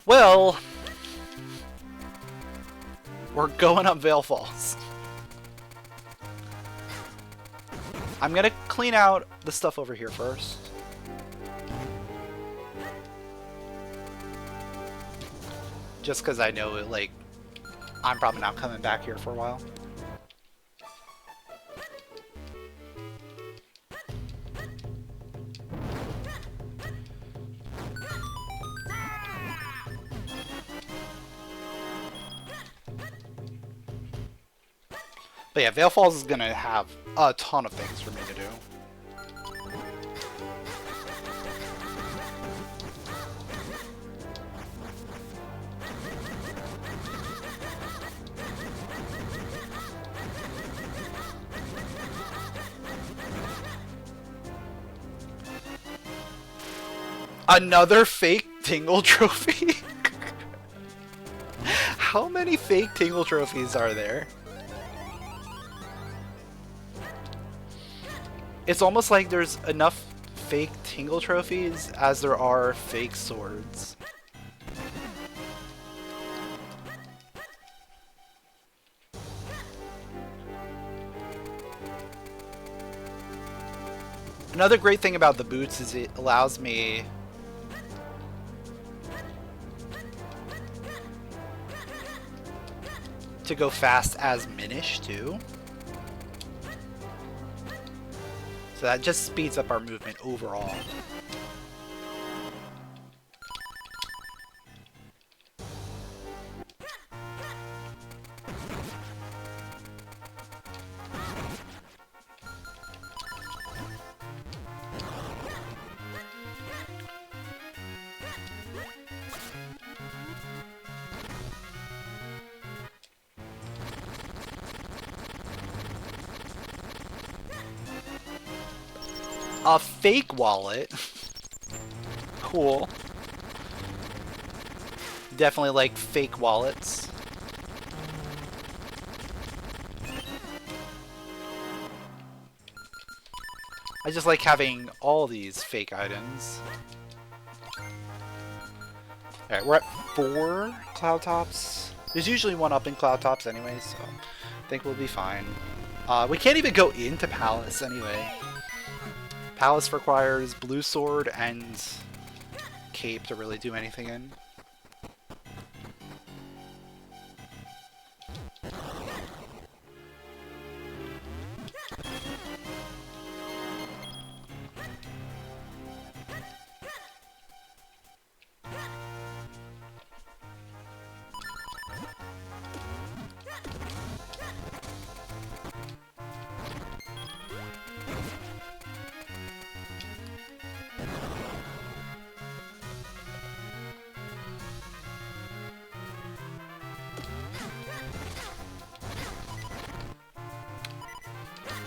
Well, we're going up Veil Falls. I'm gonna clean out the stuff over here first. Just because I know, like, I'm probably not coming back here for a while. But yeah, Veil Falls is gonna have a ton of things for me to do. Another fake Tingle Trophy? How many fake Tingle Trophies are there? It's almost like there's enough fake Tingle Trophies as there are fake swords. Another great thing about the boots is it allows me to go fast as Minish too. So that just speeds up our movement overall. A fake wallet. Cool. Definitely like fake wallets. I just like having all these fake items. Alright, we're at 4 Cloud Tops. There's usually one up in Cloud Tops anyway, so I think we'll be fine. We can't even go into Palace anyway. Palace requires Blue Sword and Cape to really do anything in.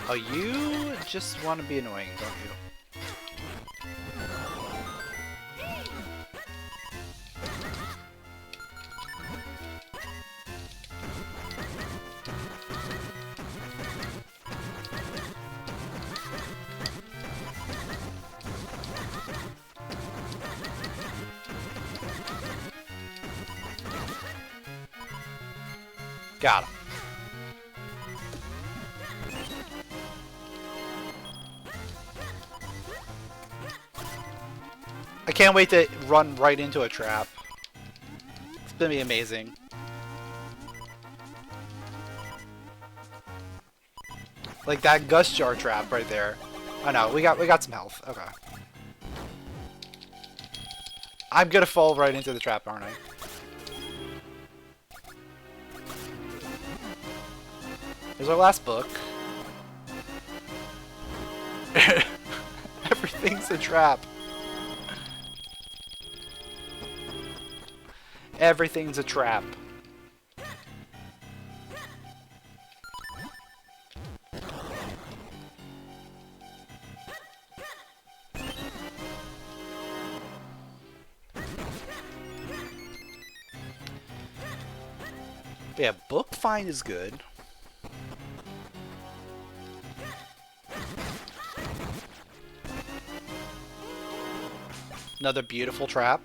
Oh, you just want to be annoying, don't you? Got him. I can't wait to run right into a trap. It's gonna be amazing. Like that Gust Jar trap right there. Oh no, we got some health. Okay. I'm gonna fall right into the trap, aren't I? Here's our last book. Everything's a trap. Everything's a trap. But yeah, book find is good. Another beautiful trap.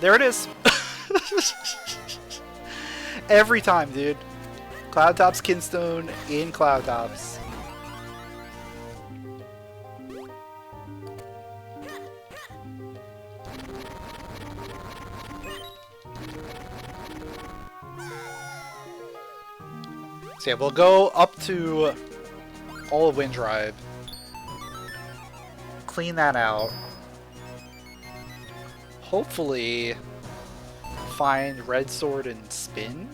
There it is. Every time, dude. Cloudtop's Kinstone in Cloudtops. So yeah, we'll go up to all of Wind Tribe. Clean that out. Hopefully find Red Sword and Spin.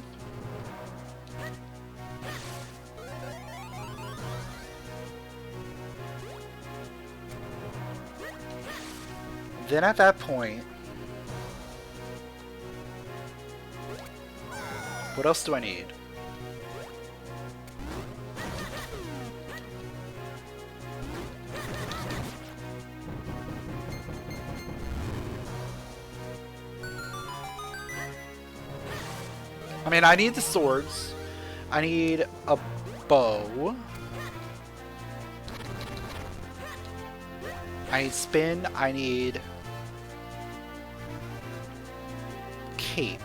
Then at that point, what else do I need? I mean, I need the swords. I need a bow. I need spin. I need cape.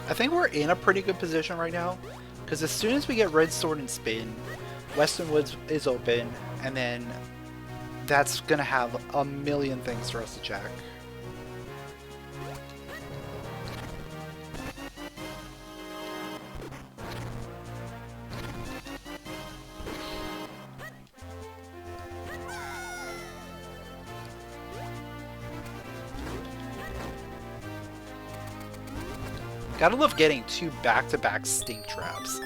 I think we're in a pretty good position right now, because as soon as we get Red Sword and Spin, Western Woods is open, and then that's gonna have a million things for us to check. Gotta love getting two back-to-back stink traps.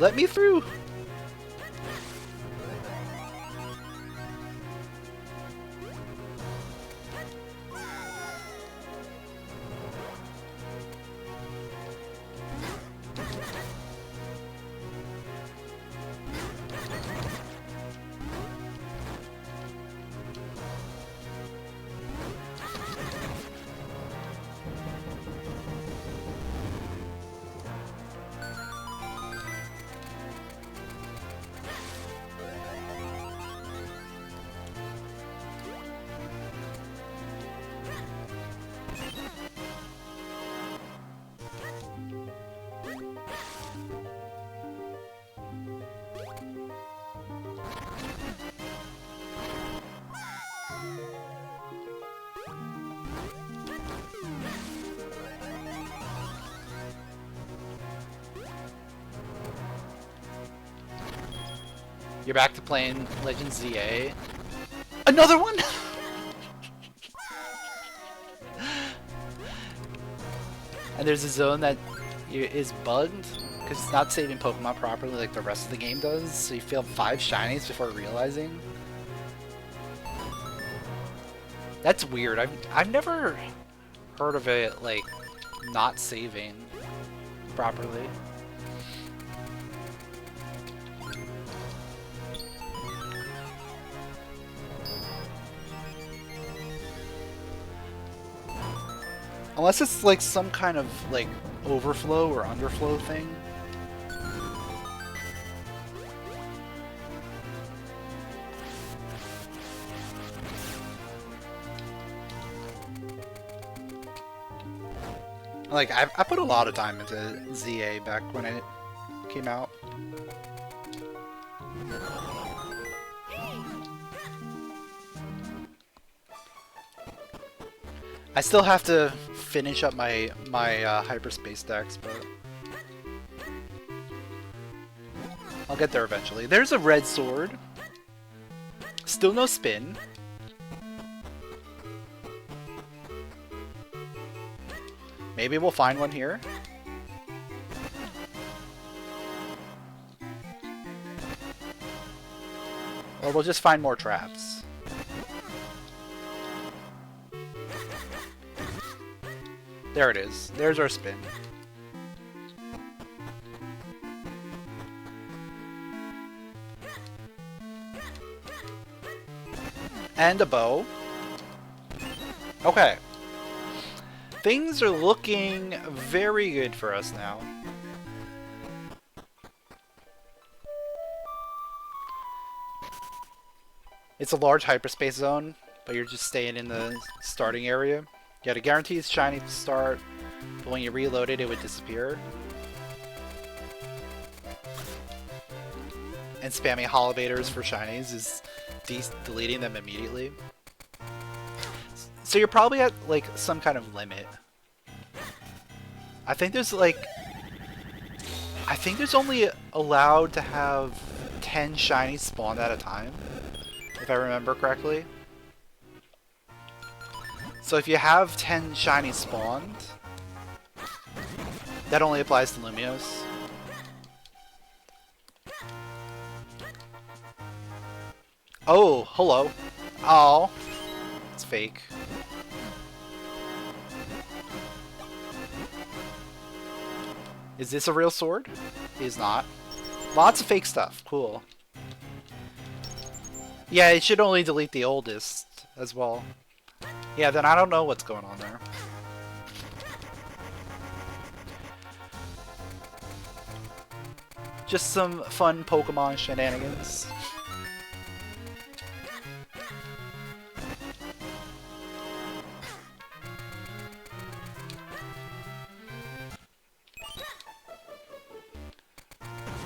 Let me through! You're back to playing Legend ZA. Another one? And there's a zone that is bugged because it's not saving Pokemon properly like the rest of the game does, so you fail 5 shinies before realizing. That's weird. I've never heard of it like not saving properly. Unless it's like some kind of like overflow or underflow thing. Like I put a lot of time into ZA back when it came out. I still have to finish up my hyperspace decks, but I'll get there eventually. There's a red sword. Still no spin. Maybe we'll find one here. Or we'll just find more traps. There it is. There's our spin. And a bow. Okay. Things are looking very good for us now. It's a large hyperspace zone, but you're just staying in the starting area. You had a guaranteed shiny to start, but when you reloaded, it would disappear. And spamming holobators for shinies is deleting them immediately. So you're probably at like some kind of limit. I think there's like... I think there's only allowed to have 10 shinies spawned at a time, if I remember correctly. So if you have 10 shinies spawned, that only applies to Lumios. Oh, hello. Oh, it's fake. Is this a real sword? It is not. Lots of fake stuff. Cool. Yeah, it should only delete the oldest as well. Yeah, then I don't know what's going on there. Just some fun Pokemon shenanigans.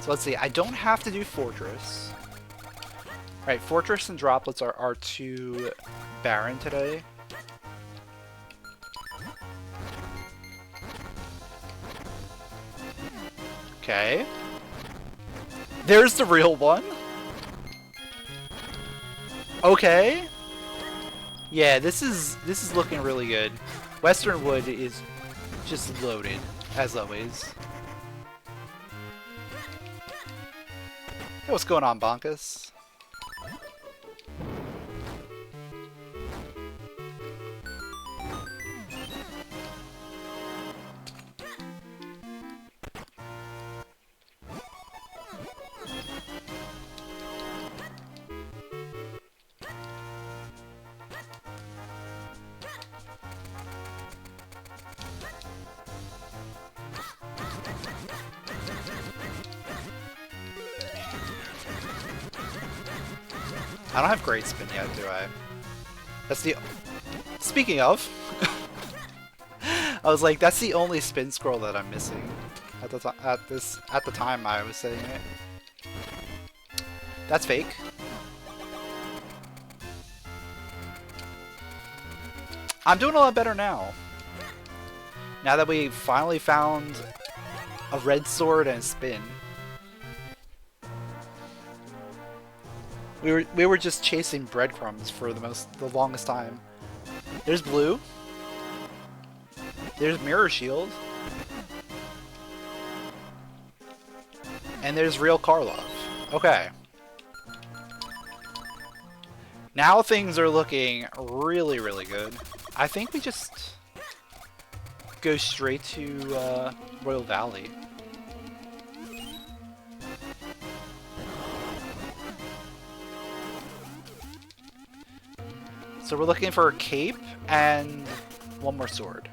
So let's see, I don't have to do Fortress. Right, Fortress and Droplets are our two Baron today. Okay. There's the real one. Okay. Yeah, this is looking really good. Western Wood is just loaded, as always. Hey, what's going on, Bonkus? I don't have great spin yet, do I? That's the... Speaking of... I was like, that's the only spin scroll that I'm missing. At the time I was saying it. That's fake. I'm doing a lot better now. Now that we finally found a red sword and a spin. We were just chasing breadcrumbs for the longest time. There's blue. There's mirror shield. And there's real Karlov. Okay. Now things are looking really, really good. I think we just go straight to Royal Valley. So we're looking for a cape and one more sword.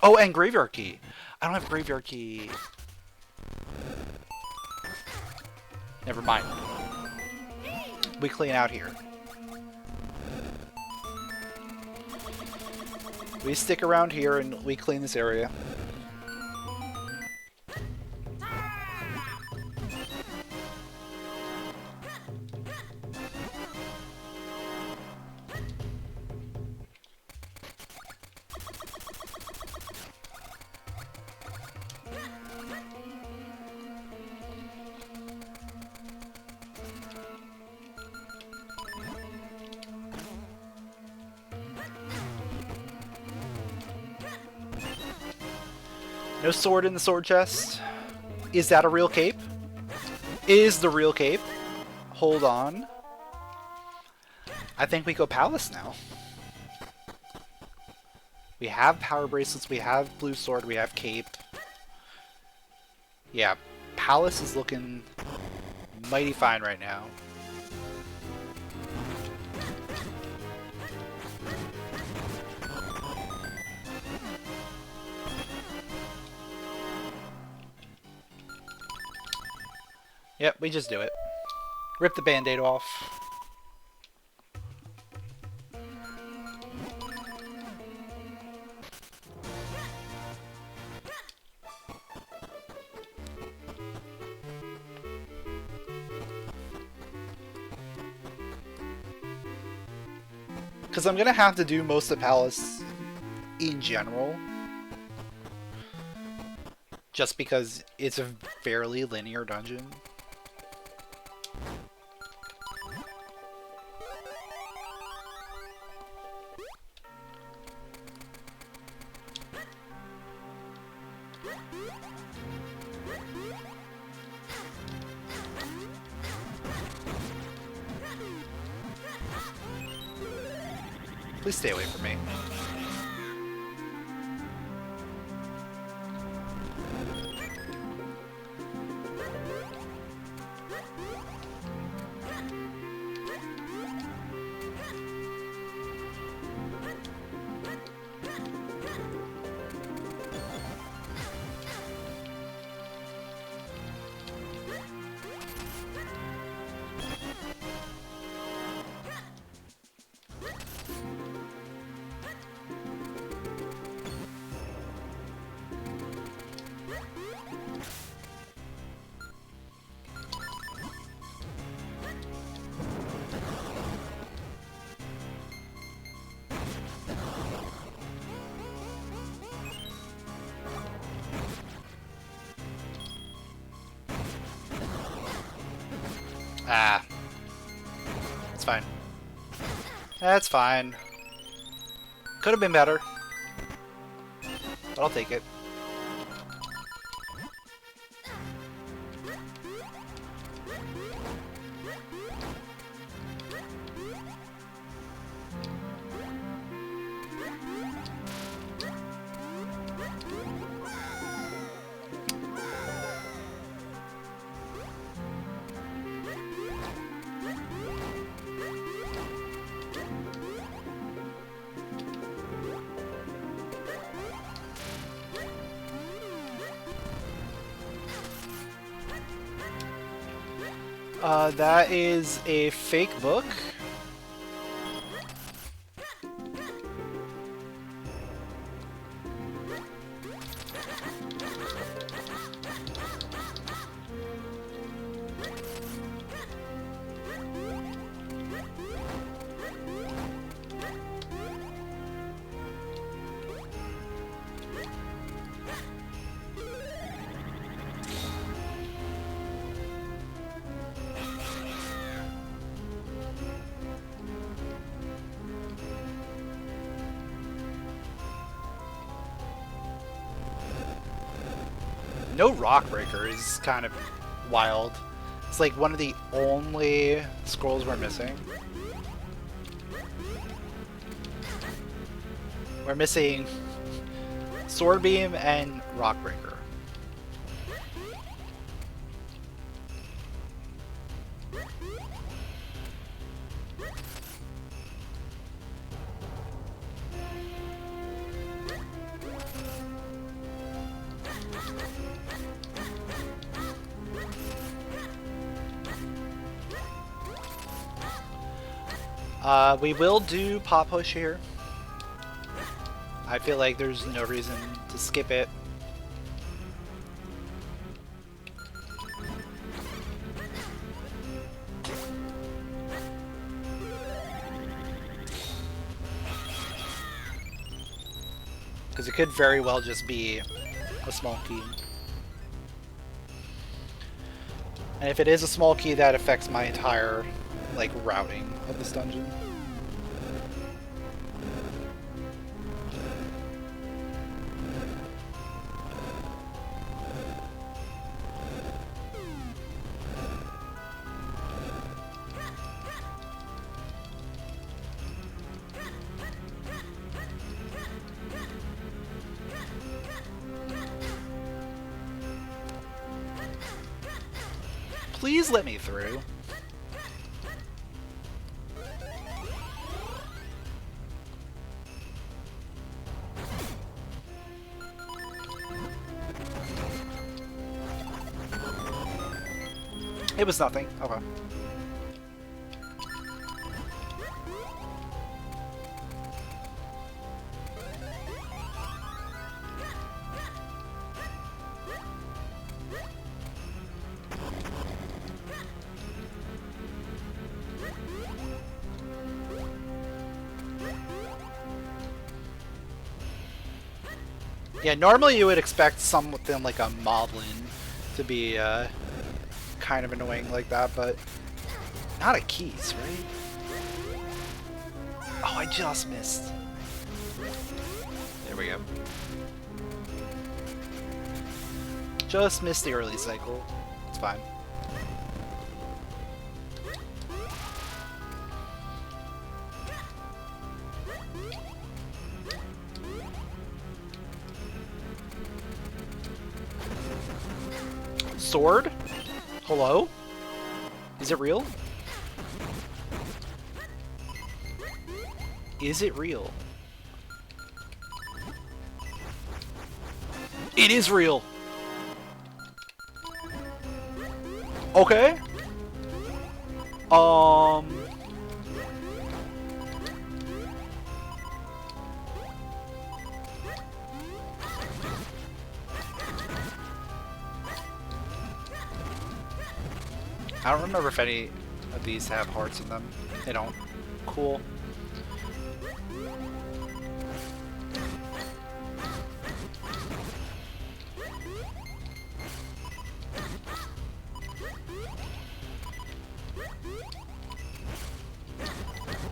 Oh, and graveyard key. I don't have graveyard key. Never mind. We clean out here. We stick around here and we clean this area. No sword in the sword chest. Is that a real cape? Is the real cape? Hold on. I think we go palace now. We have power bracelets, we have blue sword, we have cape. Yeah, palace is looking mighty fine right now. Yep, we just do it. Rip the band-aid off. Because I'm going to have to do most of Palace in general. Just because it's a fairly linear dungeon. Please stay away from me. Ah. It's fine. That's fine. Could have been better. But I'll take it. That is a fake book. No rock breaker is kind of wild. It's like one of the only scrolls we're missing. We're missing sword beam and rock breaker. We will do pop push here. I feel like there's no reason to skip it. Because it could very well just be a small key. And if it is a small key, that affects my entire, like, routing of this dungeon. Please let me through. It was nothing. Okay. Yeah, normally you would expect something like a moblin to be kind of annoying like that, but not a keys, right? Oh, I just missed. There we go. Just missed the early cycle. It's fine. Sword? Hello? Is it real? Is it real? It is real! Okay. I don't remember if any of these have hearts in them. They don't. Cool.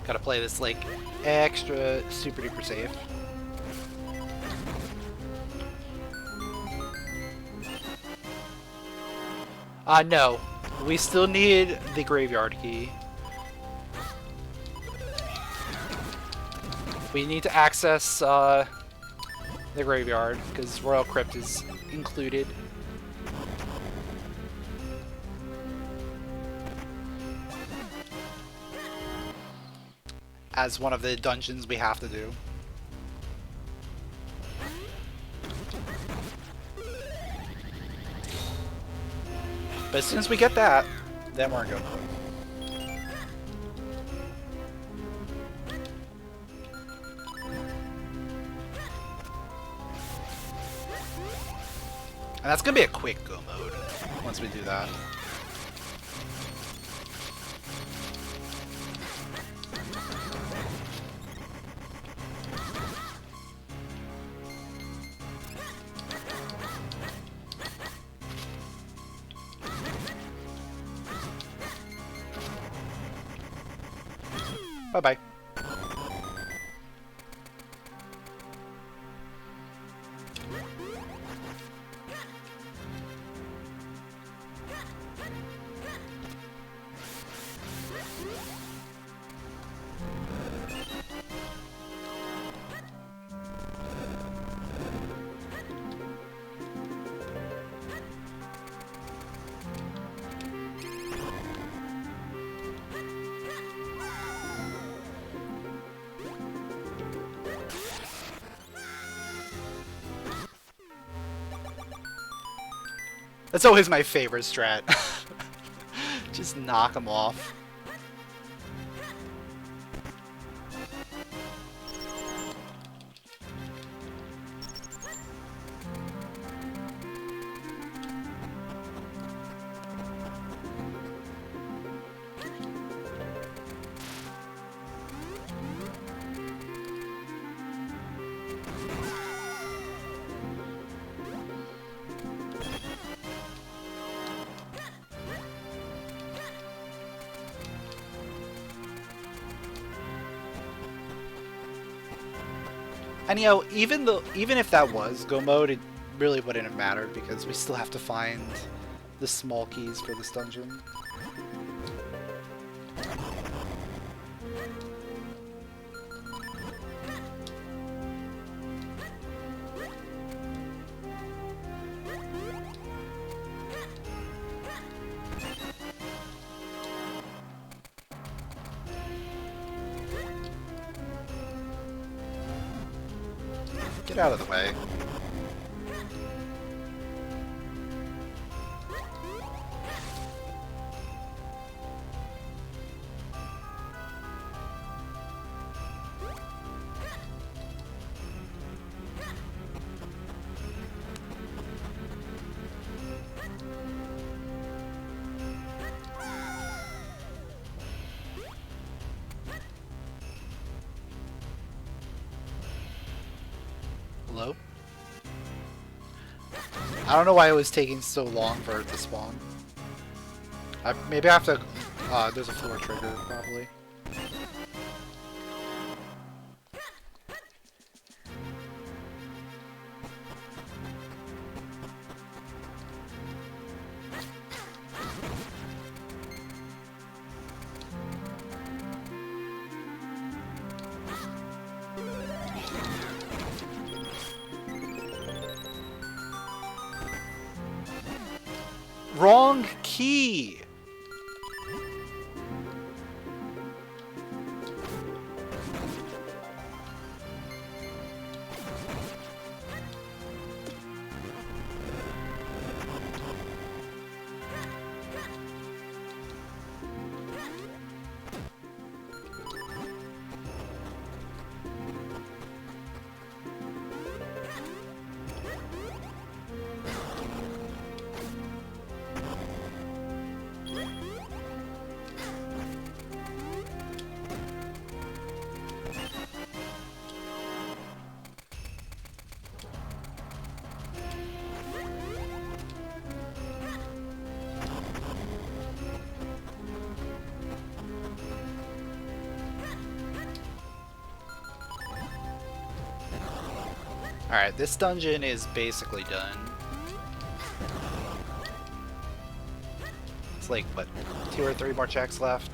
Gotta play this like extra super duper safe. No. We still need the graveyard key. We need to access the graveyard because Royal Crypt is included. As one of the dungeons we have to do. But as soon as we get that, then we're good. And that's gonna be a quick go mode once we do that. Bye-bye. That's always my favorite strat. Just knock them off. And you know, even if that was go mode, it really wouldn't have mattered because we still have to find the small keys for this dungeon. Get out of the way. Hello? I don't know why it was taking so long for it to spawn. Maybe I have to... there's a floor trigger, probably. Wrong key! Alright, this dungeon is basically done. It's like, what, 2 or 3 more checks left?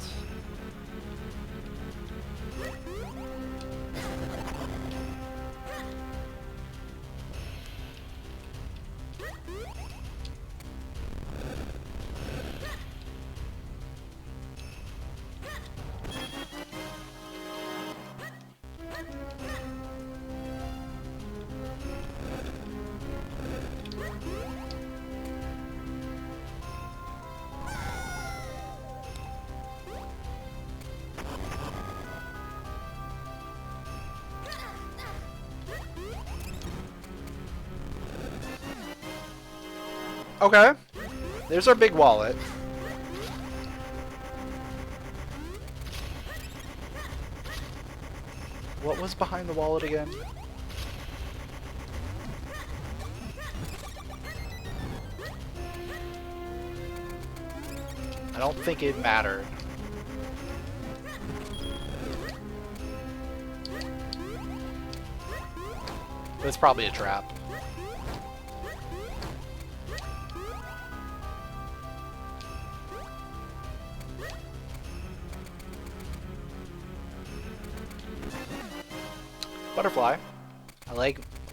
Okay. There's our big wallet. What was behind the wallet again? I don't think it mattered. But it's probably a trap. Butterfly.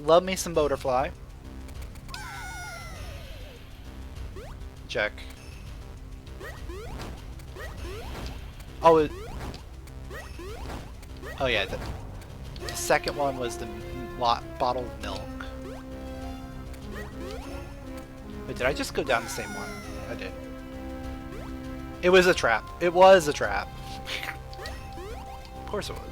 Love me some butterfly. Check. Oh, oh yeah, the second one was the bottle of milk. Wait, did I just go down the same one? I did. It was a trap. It was a trap. Of course it was.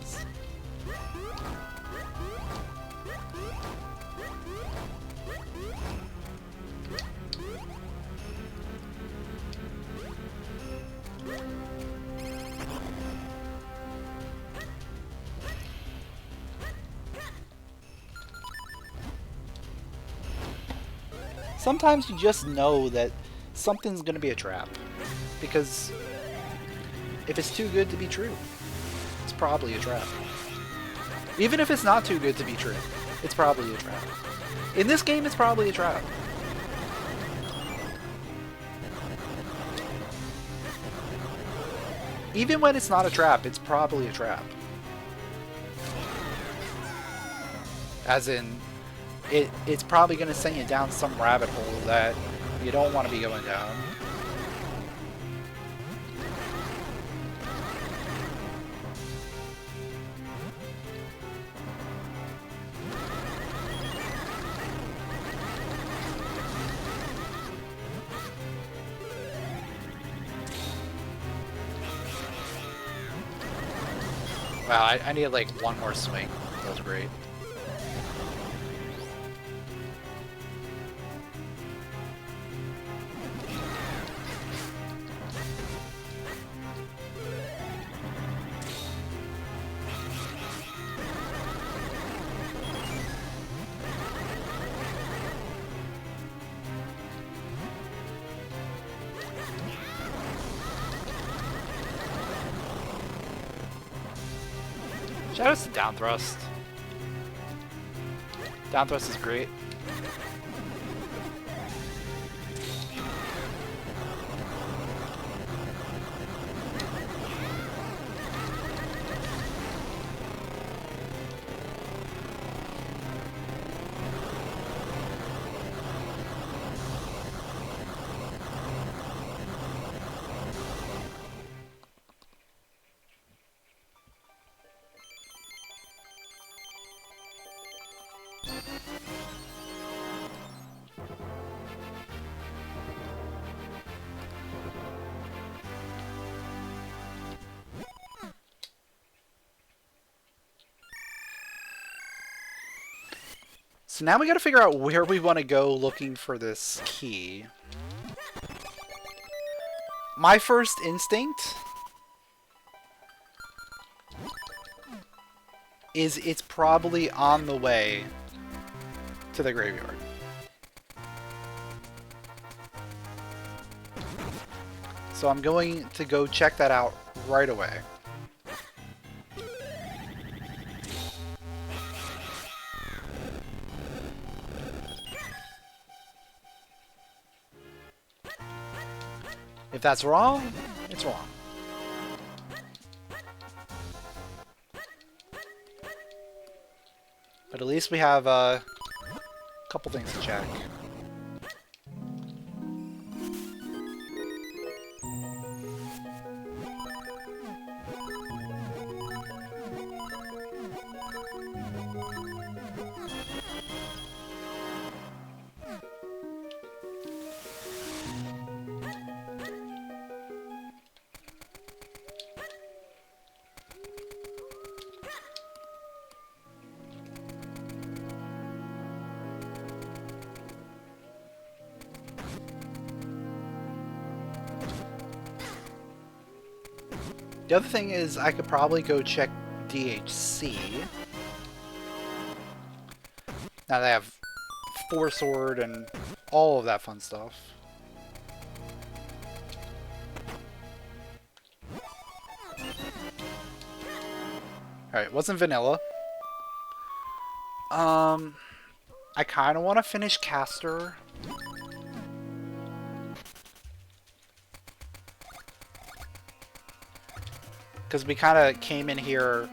Sometimes you just know that something's gonna be a trap. Because if it's too good to be true, it's probably a trap. Even if it's not too good to be true, it's probably a trap. In this game, it's probably a trap. Even when it's not a trap, it's probably a trap. As in, it's probably going to send you down some rabbit hole that you don't want to be going down. Wow, I needed like one more swing. That was great. Shout out to down thrust. Down thrust is great. So now we gotta figure out where we want to go looking for this key. My first instinct is it's probably on the way to the graveyard. So I'm going to go check that out right away. If that's wrong, it's wrong. But at least we have a couple things to check. The other thing is I could probably go check DHC. Now they have 4 sword and all of that fun stuff. Alright, wasn't vanilla. I kind of want to finish Caster. Because we kind of came in here,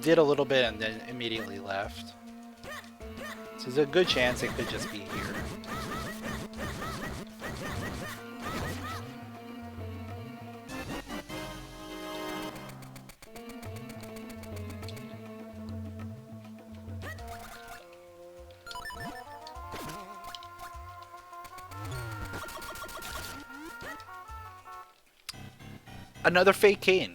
did a little bit, and then immediately left. So there's a good chance it could just be here. Another fake cane.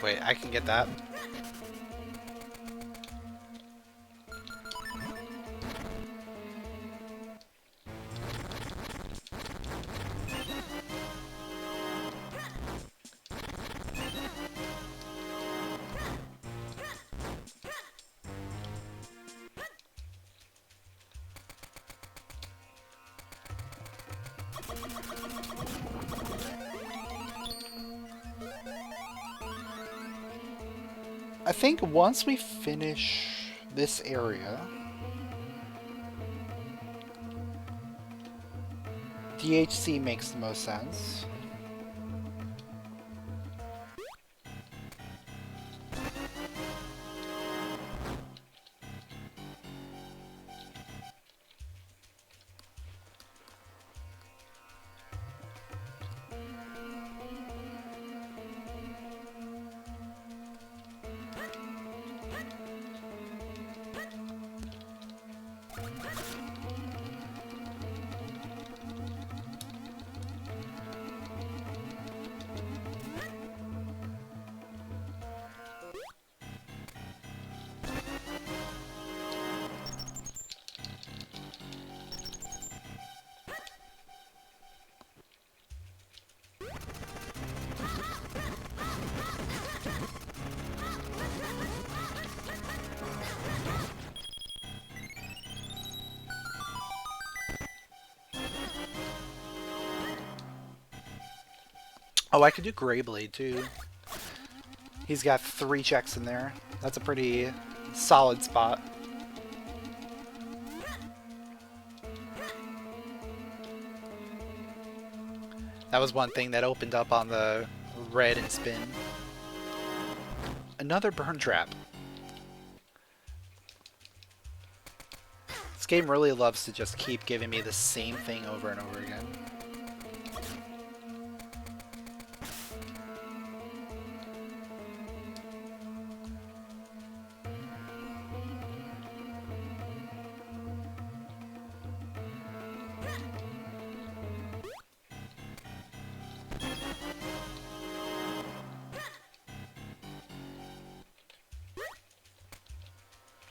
Wait, I can get that. I think once we finish this area, DHC makes the most sense. Oh, I could do Greyblade too. He's got 3 checks in there. That's a pretty solid spot. That was one thing that opened up on the red and spin. Another burn trap. This game really loves to just keep giving me the same thing over and over again.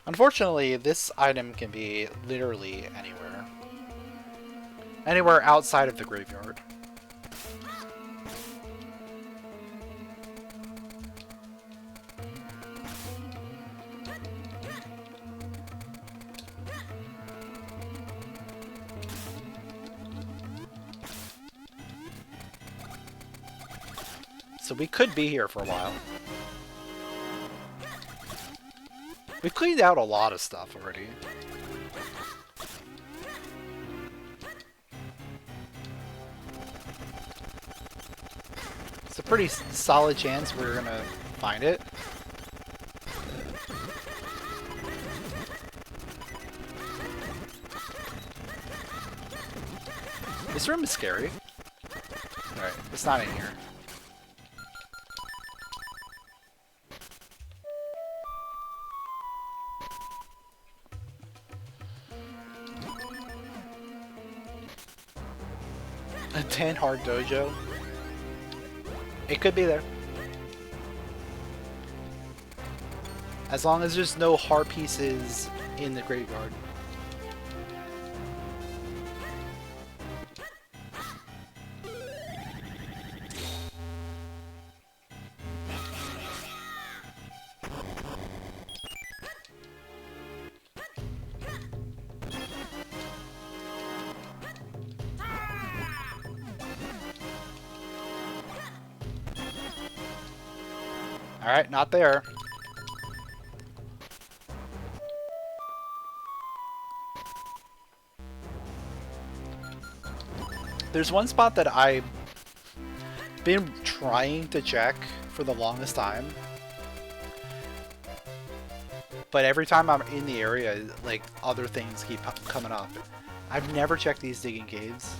Unfortunately, this item can be literally anywhere. Anywhere outside of the graveyard. So we could be here for a while. We've cleaned out a lot of stuff already. It's a pretty solid chance we're gonna find it. This room is scary. Alright, it's not in here. A 10 hard dojo. It could be there. As long as there's no heart pieces in the graveyard. Alright, not there. There's one spot that I've been trying to check for the longest time. But every time I'm in the area, like, other things keep coming up. I've never checked these digging caves.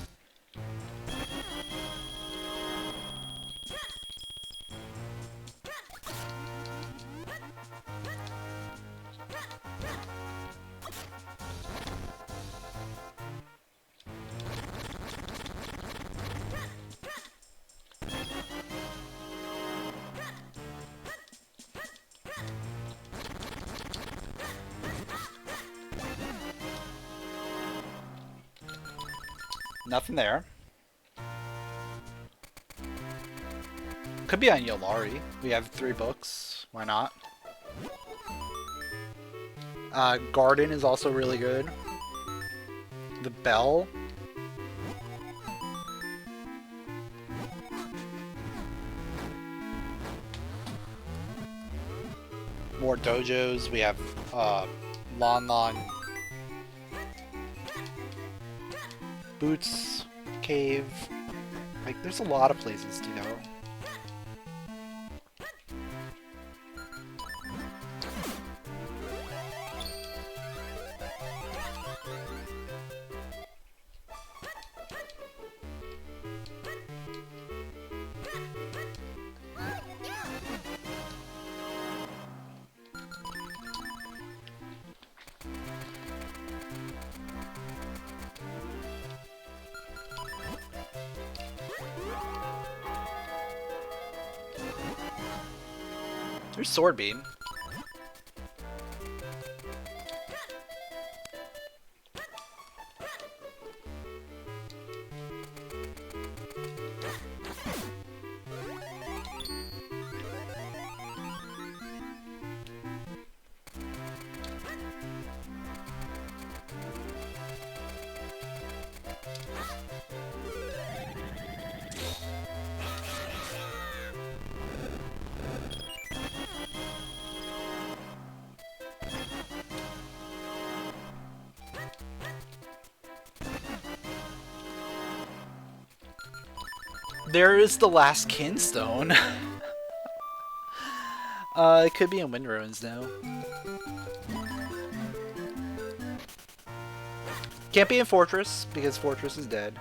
Nothing there. Could be on Yolari. We have 3 books. Why not? Garden is also really good. The Bell. More dojos. We have Lon Lon. Boots Cave. Like, there's a lot of places to go. There's Sword Beam. There is the last Kinstone. It could be in Wind Ruins now. Can't be in Fortress, because Fortress is dead.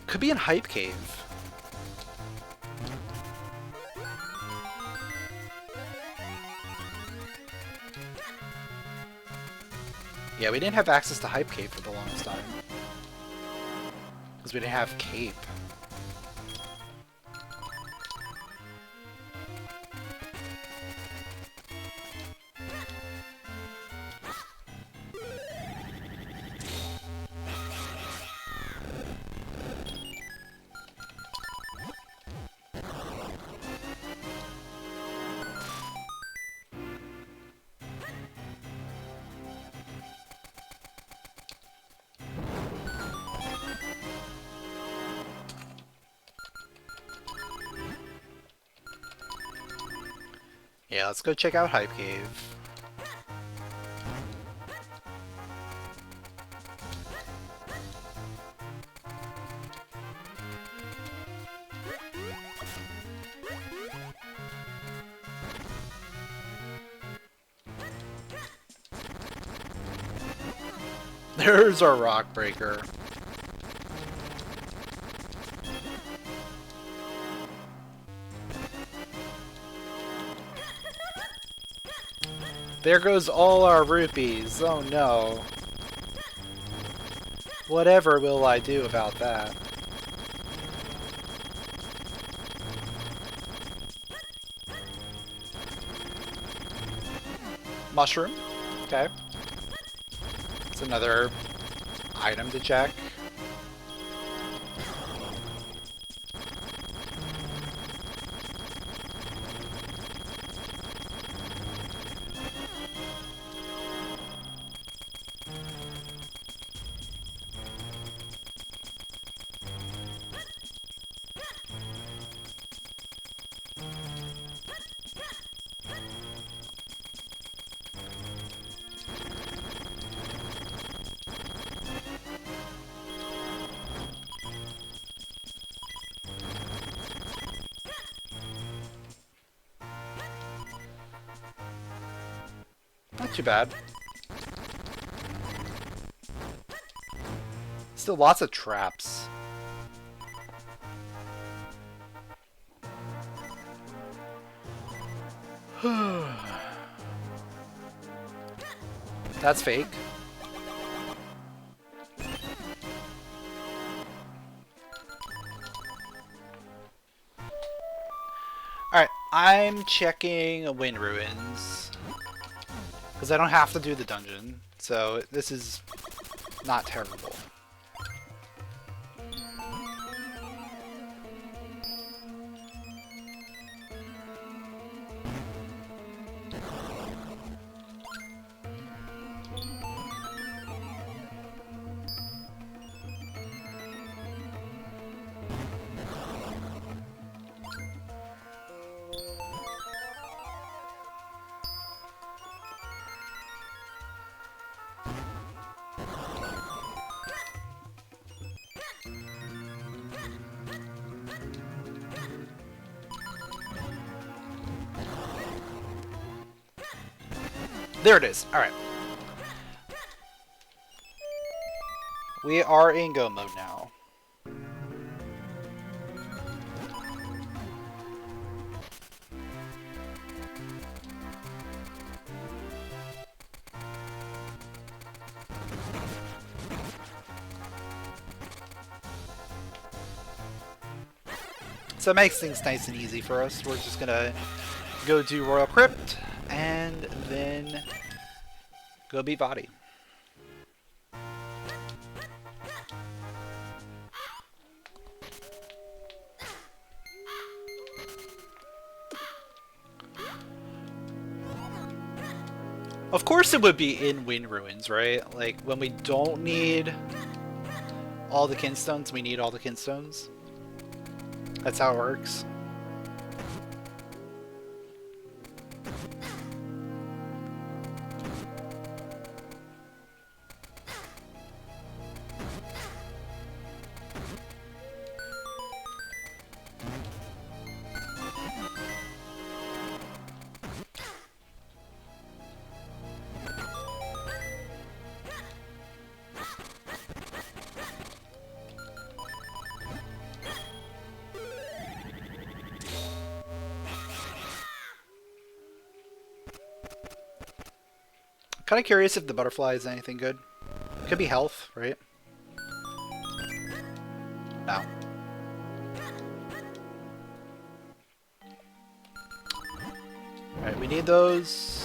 Could be in Hype Cave. Yeah, we didn't have access to Hype Cave for the longest time. Because we didn't have Cape. Yeah, let's go check out Hype Cave. There's our Rock Breaker. There goes all our rupees. Oh no. Whatever will I do about that? Mushroom. Okay. It's another item to check. Not too bad. Still lots of traps. That's fake. Alright, I'm checking Wind Ruins. Because I don't have to do the dungeon, so this is not terrible. There it is. Alright. We are in go mode now. So it makes things nice and easy for us. We're just gonna go to Royal Crypt and then go beat Vadi. Of course it would be in Wind Ruins, right? Like, when we don't need all the kinstones, we need all the kinstones. That's how it works. Kind of curious if the butterfly is anything good. Could be health, right? No. Alright, we need those.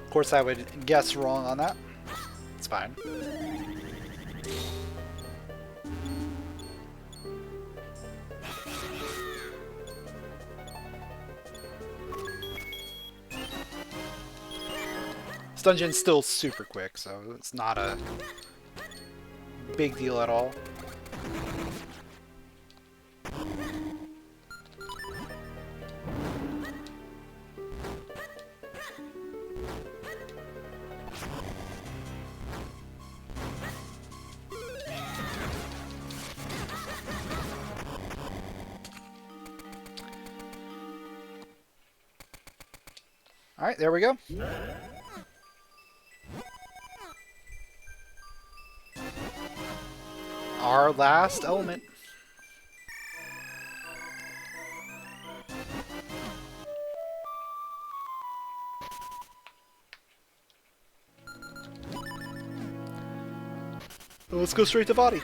Of course, I would guess wrong on that. It's fine. This dungeon's still super quick, so it's not a big deal at all. Alright, there we go. our last element. Let's go straight to body.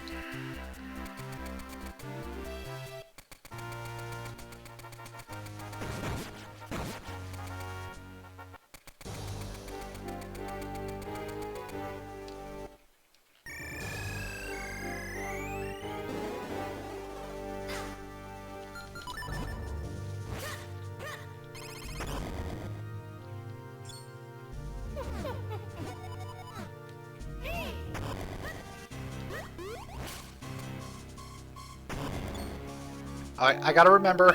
I gotta remember,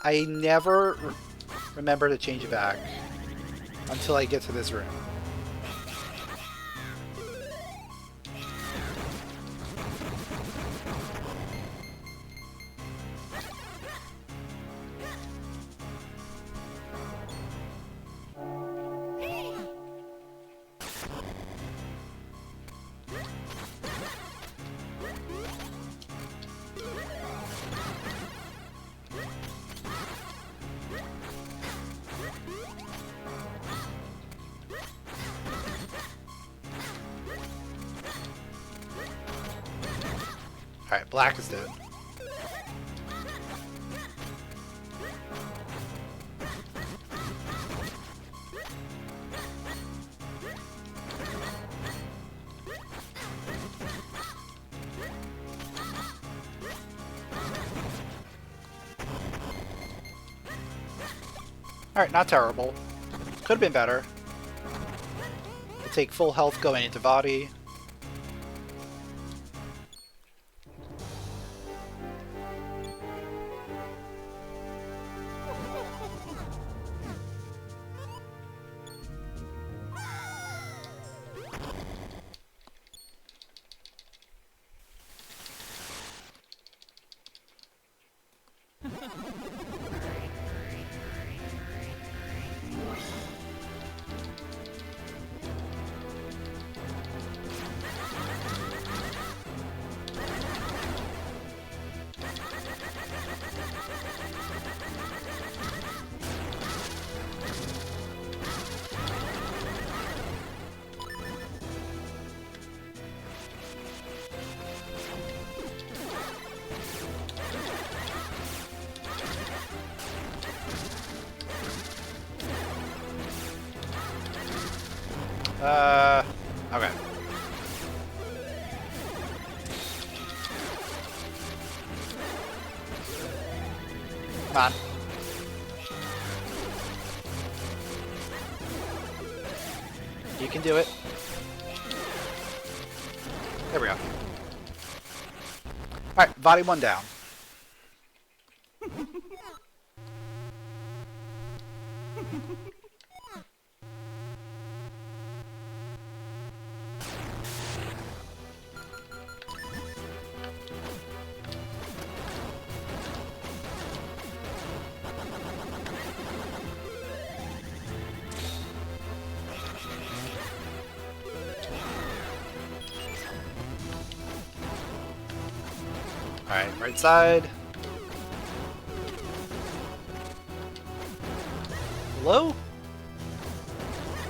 I never remember to change it back until I get to this room. Alright, black is dead. Alright, not terrible. Could have been better. We'll take full health going into body. Okay. Come on. You can do it. There we go. Alright, body one down. Alright, right side. Hello?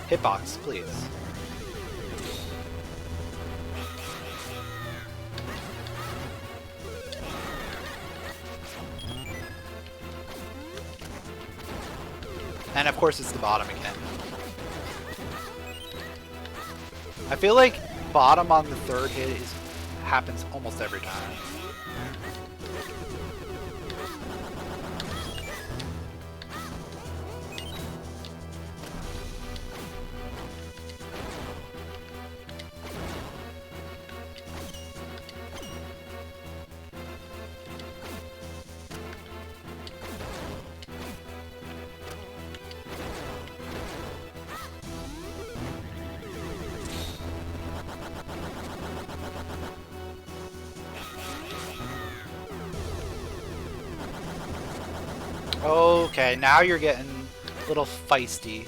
Hitbox, please. And of course it's the bottom again. I feel like bottom on the third hit happens almost every time. Okay, now you're getting a little feisty.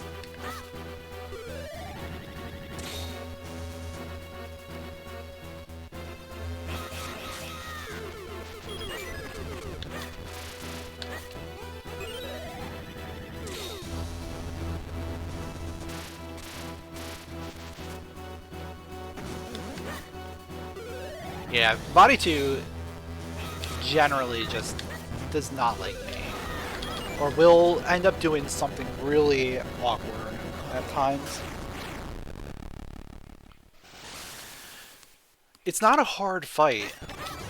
Yeah, Body 2 generally just does not like me. Or will end up doing something really awkward at times. It's not a hard fight.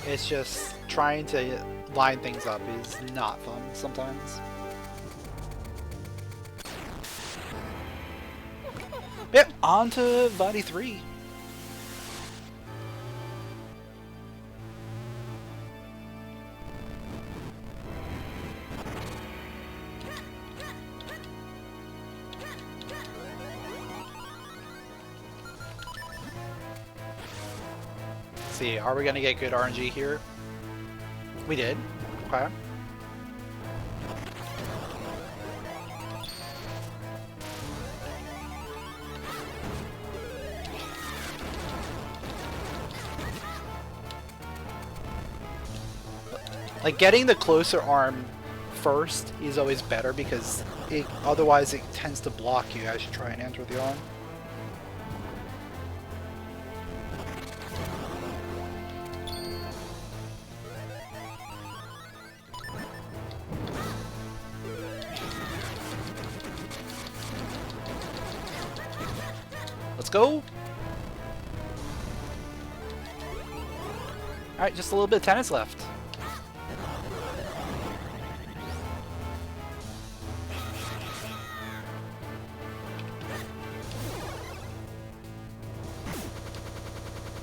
It's just trying to line things up is not fun sometimes. Yep, on to Body 3. Let's see, are we gonna get good RNG here? We did. Okay. Like, getting the closer arm first is always better because otherwise it tends to block you as you try and enter the arm. Let's go! Alright, just a little bit of tennis left.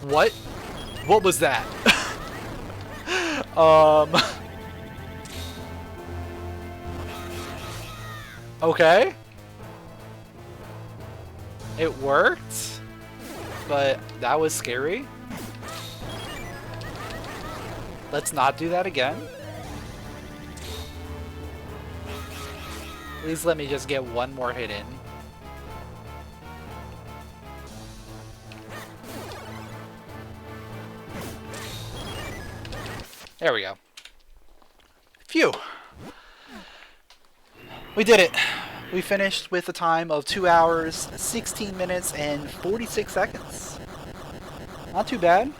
What? What was that? Okay. It worked, but that was scary. Let's not do that again. Please let me just get one more hit in. There we go. Phew. We did it. We finished with a time of 2 hours, 16 minutes, and 46 seconds. Not too bad.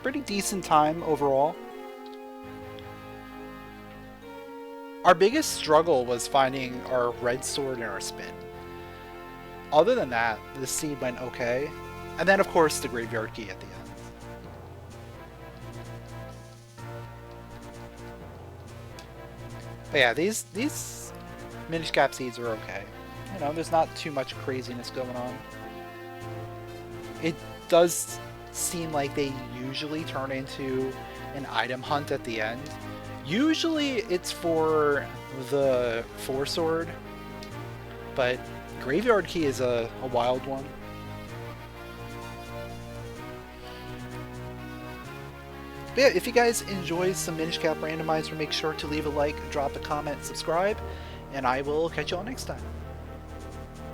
Pretty decent time overall. Our biggest struggle was finding our red sword and our spin. Other than that, the seed went okay. And then of course the graveyard key at the end. But yeah, these Minish Cap seeds are okay. You know, there's not too much craziness going on. It does seem like they usually turn into an item hunt at the end. Usually it's for the 4-sword, but Graveyard Key is a wild one. But yeah, if you guys enjoy some Minish Cap Randomizer, make sure to leave a like, drop a comment, subscribe, and I will catch you all next time.